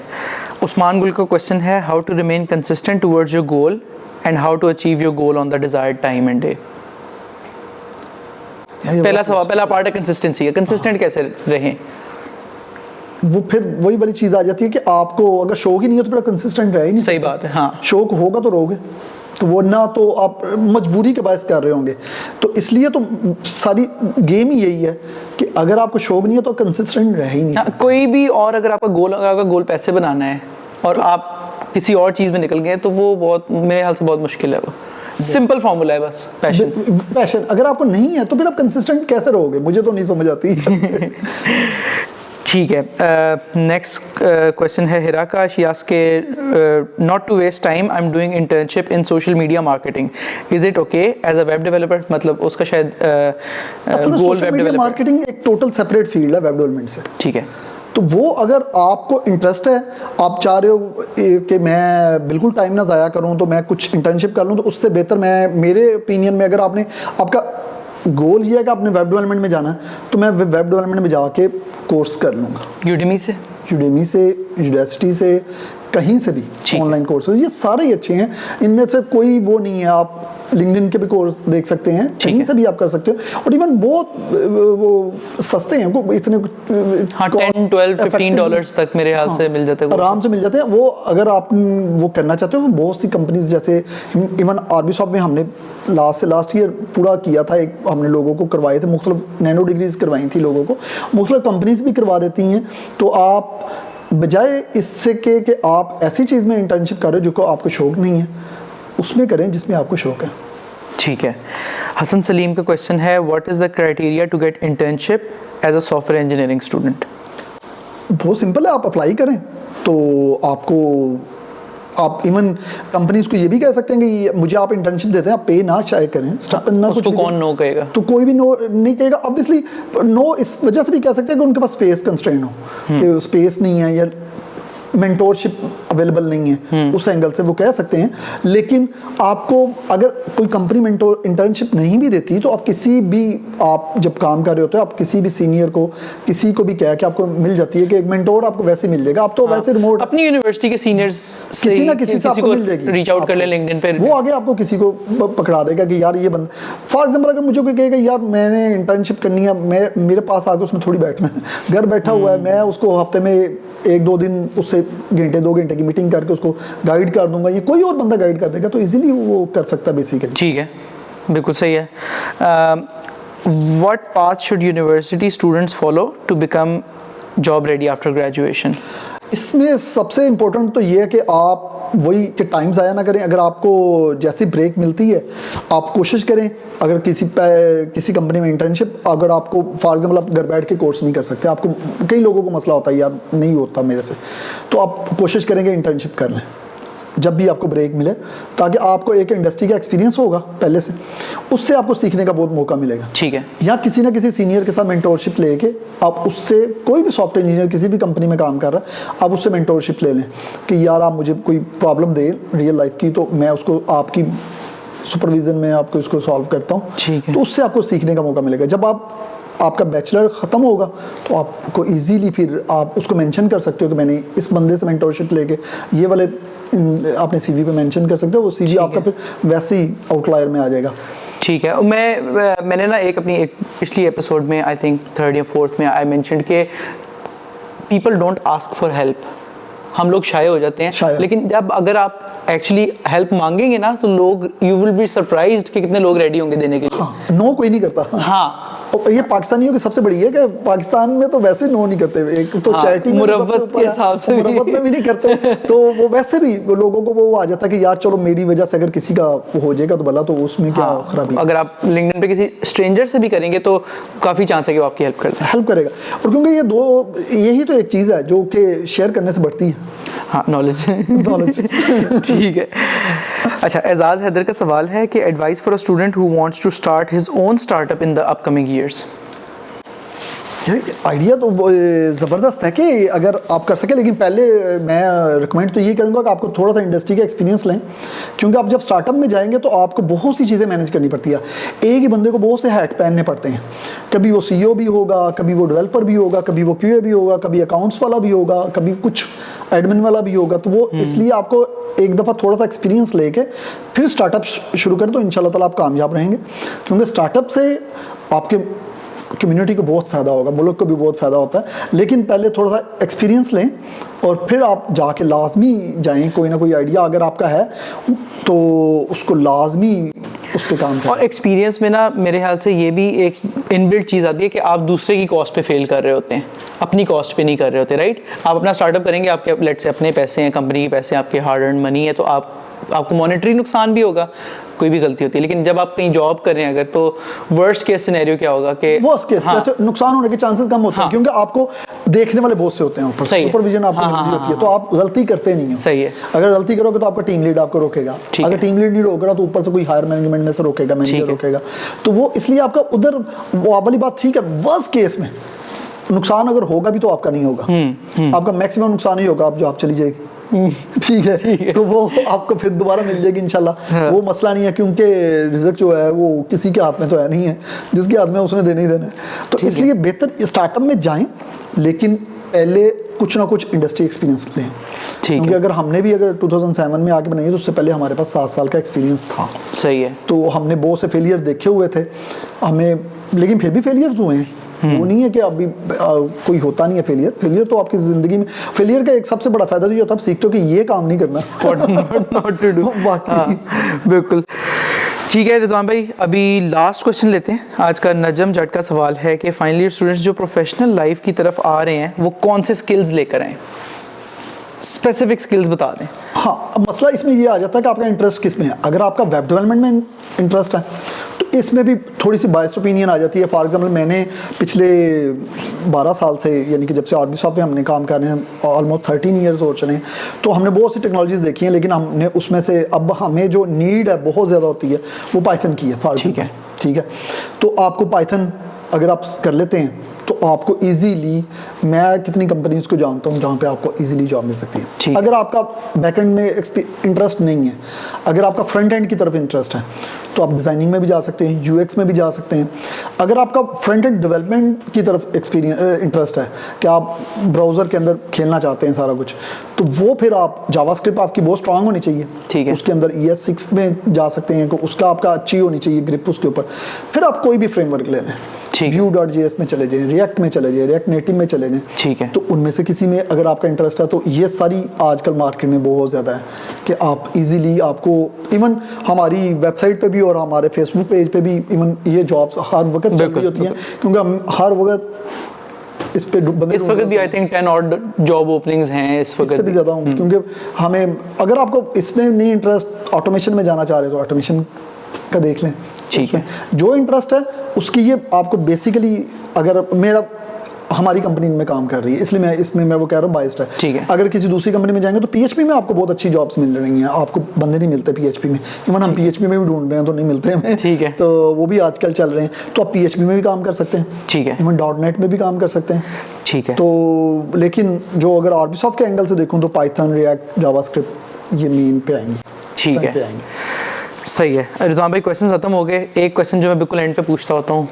Speaker 2: उस्मान गुल का क्वेश्चन है, how to remain consistent towards your goal and how to achieve your goal on the desired time and day. पहला सवाल, पहला पार्ट है कंसिस्टेंसी है, कंसिस्टेंट कैसे रहें?
Speaker 1: वो फिर वही वाली चीज़ आ जाती है कि आपको अगर शौक ही नहीं है तो फिर कंसिस्टेंट रहे ही नहीं।
Speaker 2: सही बात है, हाँ।
Speaker 1: शौक होगा तो रहोगे, तो वो ना तो आप मजबूरी के बायस कर रहे होंगे। तो इसलिए तो सारी गेम ही यही है कि अगर आपको शौक नहीं है तो कंसिस्टेंट रह ही नहीं
Speaker 2: हाँ,
Speaker 1: सकते।
Speaker 2: कोई भी, और अगर आपका गोल पैसे बनाना है और आप किसी और चीज़ में निकल गए तो वो बहुत, मेरे ख्याल से बहुत मुश्किल है। वो सिंपल फॉर्मूला है बस, पैशन।
Speaker 1: पैशन अगर आपको नहीं है तो फिर आप कंसिस्टेंट कैसे रहोगे, मुझे तो नहीं समझ आती।
Speaker 2: ठीक है, नेक्स्ट क्वेश्चन है हिरा का, शियास के, not to waste time, I am doing internship in social media marketing, is it okay as a web developer? मतलब उसका शायद गोल वेब डेवलपर।
Speaker 1: मार्केटिंग एक टोटल सेपरेट फील्ड है वेब डेवलपमेंट से।
Speaker 2: ठीक है,
Speaker 1: तो वो अगर आपको इंटरेस्ट है, आप चाह रहे हो कि मैं बिल्कुल टाइम ना ज़ाया करूं तो मैं कुछ इंटर्नशिप कर लूं, तो उससे बेहतर मेरे ओपिनियन में, अगर आपका गोल ये है कि आपने वेब डेवलपमेंट में जाना है तो मैं वेब डेवलपमेंट में जाके कोर्स कर लूँगा।
Speaker 2: यूडेमी से,
Speaker 1: यूडेमी से, यूडेसिटी से, कहीं से भी ऑनलाइन कोर्सेज, ये सारे ही अच्छे हैं। इनमें से कोई वो नहीं है, आप लिंक्डइन के भी कोर्स देख सकते हैं, कहीं से भी आप कर सकते हो। और इवन बहुत वो सस्ते हैं, वो इतने
Speaker 2: हाँ, 10, 12, $15 तक मेरे ख्याल से मिल जाते हैं,
Speaker 1: आराम से मिल जाते हैं। वो अगर आप वो करना चाहते हो तो बहुत सी कंपनीज, जैसे इवन आरबी सॉफ्ट में हमने लास्ट ईयर पूरा किया था, एक हमने लोगों को करवाए थे, मुख्तलिफ नैनो डिग्रीज करवाई थी लोगों को, मुख्तलिफ कंपनीज भी करवा देती हैं। तो आप बजाय इससे कि आप ऐसी चीज़ में इंटर्नशिप करें जो को आपको शौक नहीं है, उसमें करें जिसमें आपको शौक है।
Speaker 2: ठीक है, हसन सलीम का क्वेश्चन है, what is the criteria to get internship as a software engineering student?
Speaker 1: बहुत सिंपल है, आप अप्लाई करें तो आप इवन कंपनीज को ये भी कह सकते हैं कि मुझे आप इंटर्नशिप देते हैं, आप पे ना चाहे करें, स्टाइपेंड ना,
Speaker 2: उसको
Speaker 1: कुछ भी
Speaker 2: कौन नो कहेगा?
Speaker 1: तो कोई भी नो नहीं कहेगा। ऑब्वियसली नो इस वजह से भी कह सकते हैं कि उनके पास स्पेस कंस्ट्रेंट हो, कि स्पेस नहीं है या मेंटोरशिप अवेलेबल नहीं है, उस एंगल से वो कह सकते हैं। लेकिन आपको अगर कोई कंपनी मेंटोर इंटर्नशिप नहीं भी देती तो आप किसी भी, आप जब काम कर रहे होते हो, आप किसी भी सीनियर को, किसी को भी कह के आपको मिल जाती है कि एक मेंटोर आपको वैसे मिल जाएगा। आप तो वैसे रिमोट
Speaker 2: अपनी यूनिवर्सिटी के सीनियर्स से
Speaker 1: किसी ना किसी से आपको मिल जाएगी,
Speaker 2: रीच आउट कर ले लिंक्डइन पे,
Speaker 1: वो आगे आपको किसी को पकड़ा देगा कि यार ये बंदा, फॉर एग्जांपल अगर मुझे कोई कहेगा यार मैंने इंटर्नशिप करनी है, मेरे पास आके उसमें थोड़ी बैठना है, घर बैठा हुआ है, मैं उसको हफ्ते में 1-2 दिन उससे 2 घंटे की मीटिंग करके उसको गाइड कर दूंगा, ये कोई और बंदा गाइड कर देगा, तो इजीली वो कर सकता है बेसिकली।
Speaker 2: ठीक है, बिल्कुल सही है। What path should university students follow to become job ready after graduation?
Speaker 1: इसमें सबसे इम्पोर्टेंट तो ये है कि आप वही कि टाइम ज़ाया ना करें। अगर आपको जैसी ब्रेक मिलती है आप कोशिश करें, अगर किसी कंपनी में इंटर्नशिप, अगर आपको फॉर एग्जांपल आप घर बैठ के कोर्स नहीं कर सकते, आपको कई लोगों को मसला होता है यार नहीं होता मेरे से, तो आप कोशिश करेंगे इंटर्नशिप कर लें जब भी आपको ब्रेक मिले, ताकि आपको एक इंडस्ट्री का एक्सपीरियंस होगा पहले से, उससे आपको सीखने का बहुत मौका मिलेगा।
Speaker 2: ठीक है,
Speaker 1: या किसी ना किसी सीनियर के साथ मेंटोरशिप लेके आप उससे, कोई भी सॉफ्टवेयर इंजीनियर किसी भी कंपनी में काम कर रहा है, आप उससे मेंटोरशिप ले लें कि यार आप मुझे कोई प्रॉब्लम दे रियल लाइफ की, तो मैं उसको आपकी सुपरविजन में आपको इसको सॉल्व करता हूँ।
Speaker 2: ठीक है,
Speaker 1: तो उससे आपको सीखने का मौका मिलेगा। जब आपका बैचलर ख़त्म होगा तो आपको इजीली फिर आप उसको मेंशन कर सकते हो कि मैंने इस बंदे से मेंटोरशिप लेके, ये वाले आपने सीवी पे मेंशन कर सकते हो, वो सीवी आपका फिर वैसे ही आउटलायर में आ जाएगा।
Speaker 2: ठीक है, मैंने ना एक पिछली एपिसोड में, आई थिंक 3rd या 4th में, आई मेंशन्ड के people don't ask for help. हम लोग शाय हो जाते हैं, लेकिन जब अगर आप एक्चुअली हेल्प मांगेंगे ना तो लोग, यू विल बी सरप्राइज्ड कि कितने लोग रेडी होंगे देने के लिए।
Speaker 1: हाँ, नो कोई नहीं करता।
Speaker 2: हाँ,
Speaker 1: और ये पाकिस्तानियों की सबसे बड़ी है कि पाकिस्तान में तो वैसे नो नहीं करते, एक तो चैरिटी में
Speaker 2: मुरव्वत के हिसाब से
Speaker 1: मुरव्वत में भी नहीं करते, तो वो वैसे भी लोगों को वो आ जाता है कि यार चलो मेरी वजह से अगर किसी का हो जाएगा तो भला, तो उसमें क्या खराबी।
Speaker 2: अगर आप लिंक्डइन पे किसी स्ट्रेंजर से भी करेंगे तो काफ़ी चांस है कि वो आपकी हेल्प
Speaker 1: करेगा। और क्योंकि ये यही तो एक चीज़ है जो कि शेयर करने से बढ़ती है।
Speaker 2: हाँ, नॉलेज। ठीक है। अच्छा, एजाज हैदर का सवाल है कि advice for a student who wants to start his own startup in the upcoming years.
Speaker 1: Idea तो ज़बरदस्त है कि अगर आप कर सकें, लेकिन पहले मैं रिकमेंड तो ये करूँगा कि आपको थोड़ा सा इंडस्ट्री का एक्सपीरियंस लें, क्योंकि आप जब स्टार्टअप में जाएंगे तो आपको बहुत सी चीज़ें मैनेज करनी पड़ती है। एक ही बंदे को बहुत से हैट पहनने पड़ते हैं, कभी वो CEO भी होगा, कभी वो डेवलपर भी होगा, कभी वो QA भी होगा, कभी अकाउंट्स वाला भी होगा, कभी कुछ एडमिन वाला भी होगा। तो वो इसलिए आपको एक दफ़ा थोड़ा सा एक्सपीरियंस लेके फिर स्टार्टअप शुरू करें तो इंशाल्लाह ताला आप कामयाब रहेंगे, क्योंकि स्टार्टअप से आपके कम्युनिटी को बहुत फ़ायदा होगा, मुल्क को भी बहुत फ़ायदा होता है। लेकिन पहले थोड़ा सा एक्सपीरियंस लें और फिर आप जाके लाजमी जाएं, कोई ना कोई आइडिया अगर आपका है तो उसको लाजमी उस पर काम करें।
Speaker 2: और एक्सपीरियंस में ना मेरे ख्याल से ये भी एक इनबिल्ट चीज़ आती है कि आप दूसरे की कॉस्ट पे फेल कर रहे होते हैं, अपनी कॉस्ट पे नहीं कर रहे होते, राइट। आप अपना स्टार्टअप करेंगे, आपके लेट से अपने पैसे हैं, कंपनी के पैसे हैं, आपके हार्ड अर्न मनी है, तो आपको मॉनेटरी नुकसान भी होगा, कोई भी गलती होती है। लेकिन जब आप कहीं जॉब कर रहे हैं अगर, तो वर्स्ट केस सिनेरियो क्या होगा कि
Speaker 1: वर्स्ट केस वैसे नुकसान होने के चांसेस कम होते हैं, क्योंकि आपको देखने वाले बहुत से होते हैं, सुपरविजन आपको मिलती होती है, तो आप गलती करते नहीं हैं।
Speaker 2: सही है।
Speaker 1: अगर गलती करोगे तो आपका टीम लीड आपको रोकेगा, अगर टीम लीड नहीं रोकेगा तो ऊपर से कोई हायर मैनेजमेंट में से रोकेगा, मैनेजर रोकेगा, तो वो इसलिए आपका उधर वो वाली बात ठीक है। वर्स्ट केस में नुकसान अगर होगा भी तो आपका नहीं होगा, आपका मैक्सिमम नुकसान ही होगा, आप जॉब चली जाएगी। ठीक है, तो वो आपको फिर दोबारा मिल जाएगी इंशाल्लाह। हाँ। वो मसला नहीं है, क्योंकि रिजल्ट जो है वो किसी के हाथ में तो है नहीं है, जिसके हाथ में उसने देने ही देना है। तो इसलिए बेहतर स्टार्टअप में जाएं, लेकिन पहले कुछ ना कुछ इंडस्ट्री एक्सपीरियंस लें, क्योंकि अगर हमने भी अगर 2007 में आके बनाई तो उससे पहले हमारे पास 7 साल का एक्सपीरियंस था।
Speaker 2: सही है।
Speaker 1: तो हमने बहुत से फेलियर देखे हुए थे हमें, लेकिन फिर भी फेलियर्स हुए हैं। वो नहीं है कि अभी कोई होता नहीं है फेलियर तो आपकी ज़िंदगी में फेलियर का एक सबसे बड़ा फ़ायदा तो ये होता है, आप सीखते हो कि ये काम नहीं करना,
Speaker 2: not to do। बिल्कुल ठीक है रिजवान भाई, अभी लास्ट क्वेश्चन लेते हैं। आज का नजम जट का सवाल है कि फाइनल ईयर स्टूडेंट्स जो प्रोफेशनल लाइफ की तरफ आ रहे हैं वो कौन से स्किल्स लेकर आए, स्पेसिफिक स्किल्स बता दें। हाँ, अब मसला इसमें ये आ जाता है कि आपका इंटरेस्ट किस में है। अगर आपका वेब डेवलपमेंट में इंटरेस्ट है तो इसमें भी थोड़ी सी बायस्ड ओपिनियन आ जाती है। फॉर एग्जांपल मैंने पिछले 12 साल से, यानी कि जब से आरबी सॉफ्ट में हमने काम कर रहे हैं, ऑलमोस्ट 13 ईयर्स हो चले हैं, तो हमने बहुत सी टेक्नोलॉजीज़ देखी हैं, लेकिन हमने उसमें से अब हमें जो नीड है बहुत ज़्यादा होती है वो पाइथन की है। ठीक है, तो आपको पाइथन अगर आप कर लेते हैं तो आपको इजीली, मैं कितनी कंपनीज को जानता हूँ जहाँ पे आपको इजीली जॉब मिल सकती है। अगर आपका बैकएंड में इंटरेस्ट नहीं है, अगर आपका फ्रंट एंड की तरफ इंटरेस्ट है तो आप डिज़ाइनिंग में भी जा सकते हैं, यूएक्स में भी जा सकते हैं। अगर आपका फ्रंट एंड डेवलपमेंट की तरफ इंटरेस्ट है कि आप ब्राउज़र के अंदर खेलना चाहते हैं सारा कुछ, तो वो फिर आप जावास्क्रिप्ट आपकी बहुत स्ट्रांग होनी चाहिए। ठीक है, उसके अंदर ES6 में जा सकते हैं, उसका आपका अच्छी होनी चाहिए ग्रिप उसके ऊपर। फिर आप कोई भी फ्रेमवर्क ले लें, Vue.js में चले जाएं, रिएक्ट में चले जाएं, रिएक्ट नेटिव में चले जाएं। ठीक है, तो उनमें से किसी में अगर आपका इंटरेस्ट है तो ये सारी आजकल मार्केट में बहुत ज़्यादा है कि आप इजीली, आपको इवन हमारी वेबसाइट पे भी और हमारे फेसबुक पेज पे भी इवन ये जॉब्स हर वक्त चल रही होती हैं, क्योंकि हम हर वक्त इस पे इस वक्त भी आई थिंक 10 और जॉब ओपनिंग्स हैं इस वक्त भी ज़्यादा होंगी। क्योंकि हमें, अगर आपको इसमें नहीं इंटरेस्ट, ऑटोमेशन में जाना चाह रहे हो तो ऑटोमेशन का देख लें। ठीक है, जो इंटरेस्ट है उसकी, ये आपको बेसिकली, अगर मेरा हमारी कंपनी में काम कर रही है इसलिए मैं इसमें मैं वो कह रहा हूँ बाइस्ड है। ठीक है, अगर किसी दूसरी कंपनी में जाएंगे तो PHP में आपको बहुत अच्छी जॉब्स मिल रही हैं, आपको बंदे नहीं मिलते PHP में, इवन हम PHP में भी ढूंढ रहे हैं तो नहीं मिलते हमें। ठीक है, तो वो भी आजकल चल रहे हैं, तो आप PHP में भी काम कर सकते हैं। ठीक है, इवन .NET में भी काम कर सकते हैं। ठीक है, तो लेकिन जो अगर आरबी सॉफ्ट के एंगल से देखूँ तो पाइथन, रिएक्ट, जावास्क्रिप्ट ये मेन पे आएंगे। ठीक है, सही है। रिजवान भाई क्वेश्चन ख़त्म हो गए। एक क्वेश्चन जो मैं बिल्कुल एंड पे पूछता होता हूँ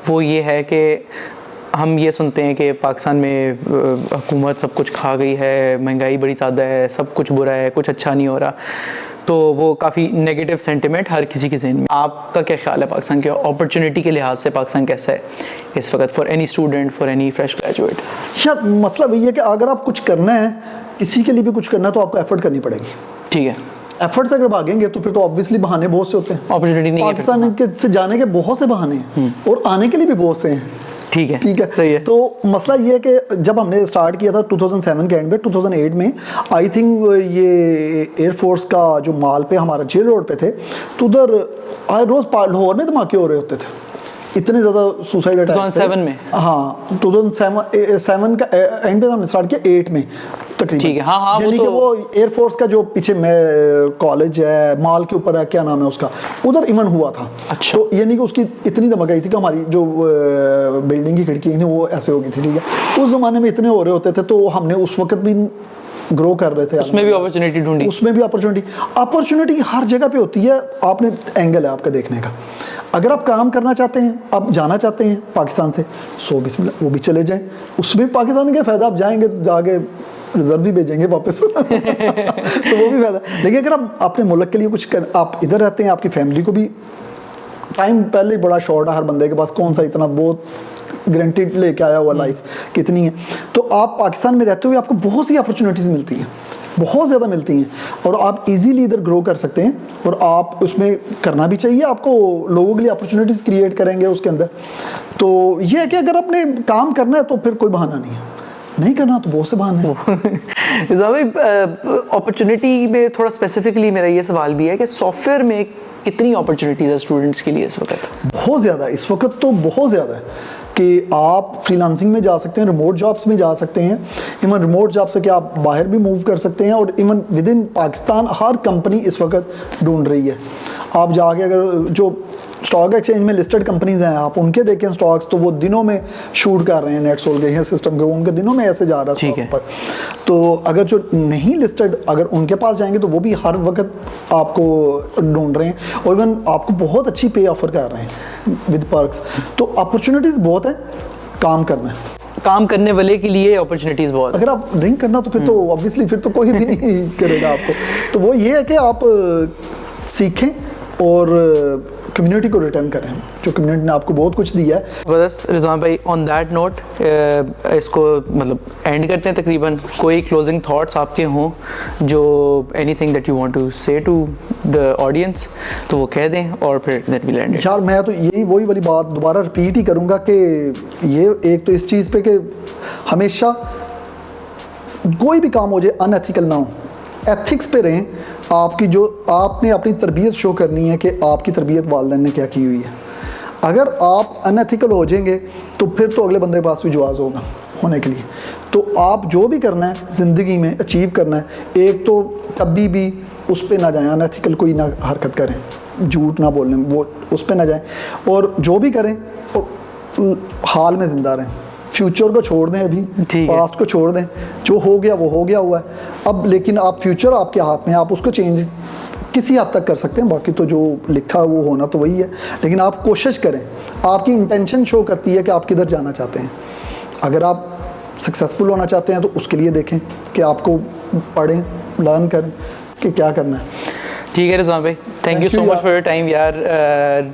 Speaker 2: वो ये है कि हम ये सुनते हैं कि पाकिस्तान में हुकूमत सब कुछ खा गई है, महंगाई बड़ी ज़्यादा है, सब कुछ बुरा है, कुछ अच्छा नहीं हो रहा, तो वो काफ़ी नेगेटिव सेंटिमेंट हर किसी के ज़हन में। आपका क्या ख्याल है पाकिस्तान के अपॉर्चुनिटी के लिहाज से पाकिस्तान कैसा है इस वक्त for any student, for any fresh graduate? यार मसला वही है कि अगर आप कुछ करना है, किसी के लिए भी कुछ करना है तो आपको एफर्ट करनी पड़ेगी। ठीक है,
Speaker 1: एफर्ट से अगर भागेंगे तो फिर तो ऑब्वियसली बहाने बहुत से होते हैं,
Speaker 2: अपॉर्चुनिटी नहीं है फिर।
Speaker 1: पाकिस्तान के से जाने के बहुत से बहाने हैं और आने के लिए भी बहुत से हैं।
Speaker 2: ठीक है,
Speaker 1: ठीक है,
Speaker 2: सही है।
Speaker 1: तो मसला ये है कि जब हमने स्टार्ट किया था 2007 के एंड में, 2008 में आई थिंक ये एयरफोर्स का जो माल पे हमारा जेल रोड पे थे, तो उधर हर रोज़ लाहौर में धमाके हो रहे होते थे, इतने ज़्यादा सुसाइड अटैक
Speaker 2: 2007 में?
Speaker 1: हाँ, 2007 का एंड पे हमने स्टार्ट किया 8 में तकरीबन।
Speaker 2: ठीक है, हाँ,
Speaker 1: यानी कि वो एयरफोर्स का जो पीछे में कॉलेज है, माल के ऊपर है, क्या नाम है उसका, उधर इवन हुआ था।
Speaker 2: अच्छा।
Speaker 1: तो यानी कि उसकी इतनी धमक आई थी कि हमारी जो बिल्डिंग की खिड़की थी वो ऐसे हो गई थी। ठीक है, उस ज़माने में इतने हो रहे होते थे, तो हमने उस वक्त भी ग्रो कर रहे थे,
Speaker 2: उसमें भी अपॉर्चुनिटी ढूंढी।
Speaker 1: उसमें भी अपॉर्चुनिटी हर जगह पे होती है, आपने एंगल है आपका देखने का। अगर आप काम करना चाहते हैं, आप जाना चाहते हैं पाकिस्तान से, सो बिस्मिल्लाह, वो भी चले जाएं, उसमें पाकिस्तान का फ़ायदा, आप जाएंगे जाके रिजर्व भी भेजेंगे वापस तो वो भी फायदा। लेकिन अगर आप अपने मुल्क के लिए कुछ कर, आप इधर रहते हैं, आपकी फैमिली को भी टाइम पहले ही बड़ा शॉर्ट है हर बंदे के पास, कौन सा इतना बहुत गारंटीड लेके आया हुआ लाइफ कितनी है, तो आप पाकिस्तान में रहते हुए आपको बहुत सी अपॉर्चुनिटीज़ मिलती हैं, बहुत ज़्यादा मिलती हैं, और आप इजीली इधर ग्रो कर सकते हैं, और आप उसमें करना भी चाहिए, आपको लोगों के लिए अपॉर्चुनिटीज़ क्रिएट करेंगे उसके अंदर। तो ये है कि अगर आपने काम करना है तो फिर कोई बहाना नहीं है, नहीं करना तो बहुत से बहाने हैं।
Speaker 2: अपॉर्चुनिटी में थोड़ा स्पेसिफिकली मेरा ये सवाल भी है कि सॉफ्टवेयर में कितनी अपॉर्चुनिटीज़ है स्टूडेंट्स के लिए इस वक्त?
Speaker 1: बहुत ज़्यादा, इस वक्त तो बहुत ज़्यादा है कि आप फ्रीलांसिंग में जा सकते हैं, रिमोट जॉब्स में जा सकते हैं, इवन रिमोट जॉब से कि आप बाहर भी मूव कर सकते हैं, और even with in Pakistan her company इस वक्त ढूंढ रही है। आप जाके अगर जो स्टॉक एक्सचेंज में लिस्टेड कंपनीज हैं, आप उनके देखें स्टॉक्स, तो वो दिनों में शूट कर रहे हैं, नेट सोल गए हैं सिस्टम के, उनके दिनों में ऐसे जा रहा है स्टॉक पर। तो अगर जो नहीं लिस्टेड, अगर उनके पास जाएंगे तो वो भी हर वक्त आपको ढूंढ रहे हैं, और इवन आपको बहुत अच्छी पे ऑफर कर रहे हैं विद पर्क्स। तो अपॉर्चुनिटीज़ बहुत है, काम करना है,
Speaker 2: काम करने वाले के लिए अपॉर्चुनिटीज़ बहुत।
Speaker 1: अगर आप नहीं करना तो फिर तो ऑब्वियसली फिर तो कोई भी नहीं करेगा आपको। तो वो ये है कि आप सीखें और कम्युनिटी को रिटर्न करें, जो कम्युनिटी ने आपको बहुत कुछ दिया है।
Speaker 2: ज़बरदस्त रिजवान भाई, ऑन दैट नोट इसको मतलब एंड करते हैं तकरीबन। कोई क्लोजिंग थॉट्स आपके हों, जो anything that you want to say to the audience, तो वो कह दें, और फिर देन विल एंड इट।
Speaker 1: यार मैं तो यही वही वाली बात दोबारा रिपीट ही करूँगा कि ये एक तो इस चीज़ पे कि हमेशा कोई भी काम हो जाए अनएथिकल ना हो, एथिक्स पे रहें। आपकी जो आपने अपनी तरबियत शो करनी है कि आपकी तरबियत वालिदैन ने क्या की हुई है। अगर आप अनएथिकल हो जाएंगे तो फिर तो अगले बंदे के पास भी जवाज़ होगा होने के लिए। तो आप जो भी करना है ज़िंदगी में अचीव करना है, एक तो कभी भी उस पर ना जाएं, अनएथिकल कोई ना हरकत करें, झूठ ना बोलें, वो उस पर ना जाएं, और जो भी करें हाल में ज़िंदा रहें। फ्यूचर को छोड़ दें, अभी पास्ट को छोड़ दें, जो हो गया वो हो गया हुआ है अब, लेकिन आप फ्यूचर आपके हाथ में, आप उसको चेंज किसी हद तक कर सकते हैं, बाकी तो जो लिखा है वो होना तो वही है। लेकिन आप कोशिश करें, आपकी इंटेंशन शो करती है कि आप किधर जाना चाहते हैं। अगर आप सक्सेसफुल होना चाहते हैं तो उसके लिए देखें कि आपको पढ़ें, लर्न करें कि क्या करना है।
Speaker 2: ठीक है रिजवान भाई, thank you so much for your time यार,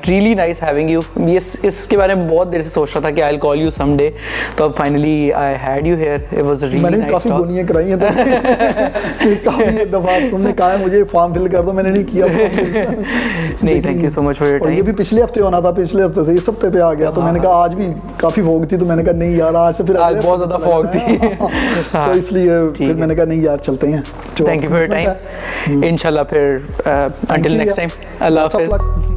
Speaker 2: रियली नाइस हैविंग यू। ये इसके बारे में बहुत देर से सोच रहा था कि I will call you someday, तो अब finally I had you here, it was really nice.
Speaker 1: मैंने काफ़ी गोलियां कराई हैं तो काफ़ी दफ़ा तुमने कहा है मुझे फॉर्म फिल कर दो, मैंने नहीं किया।
Speaker 2: नहीं, thank you so much for your time.
Speaker 1: ये भी पिछले हफ्ते होना था, पिछले हफ्ते से इस हफ्ते पे आ गया, तो मैंने कहा आज भी काफ़ी फॉग थी, तो मैंने कहा नहीं यार आज से फिर
Speaker 2: आज बहुत ज़्यादा फॉग थी
Speaker 1: तो इसलिए फिर मैंने कहा नहीं यार चलते हैं।
Speaker 2: Thank you for your time, इंशाल्लाह फिर until next time, Allah Hafiz.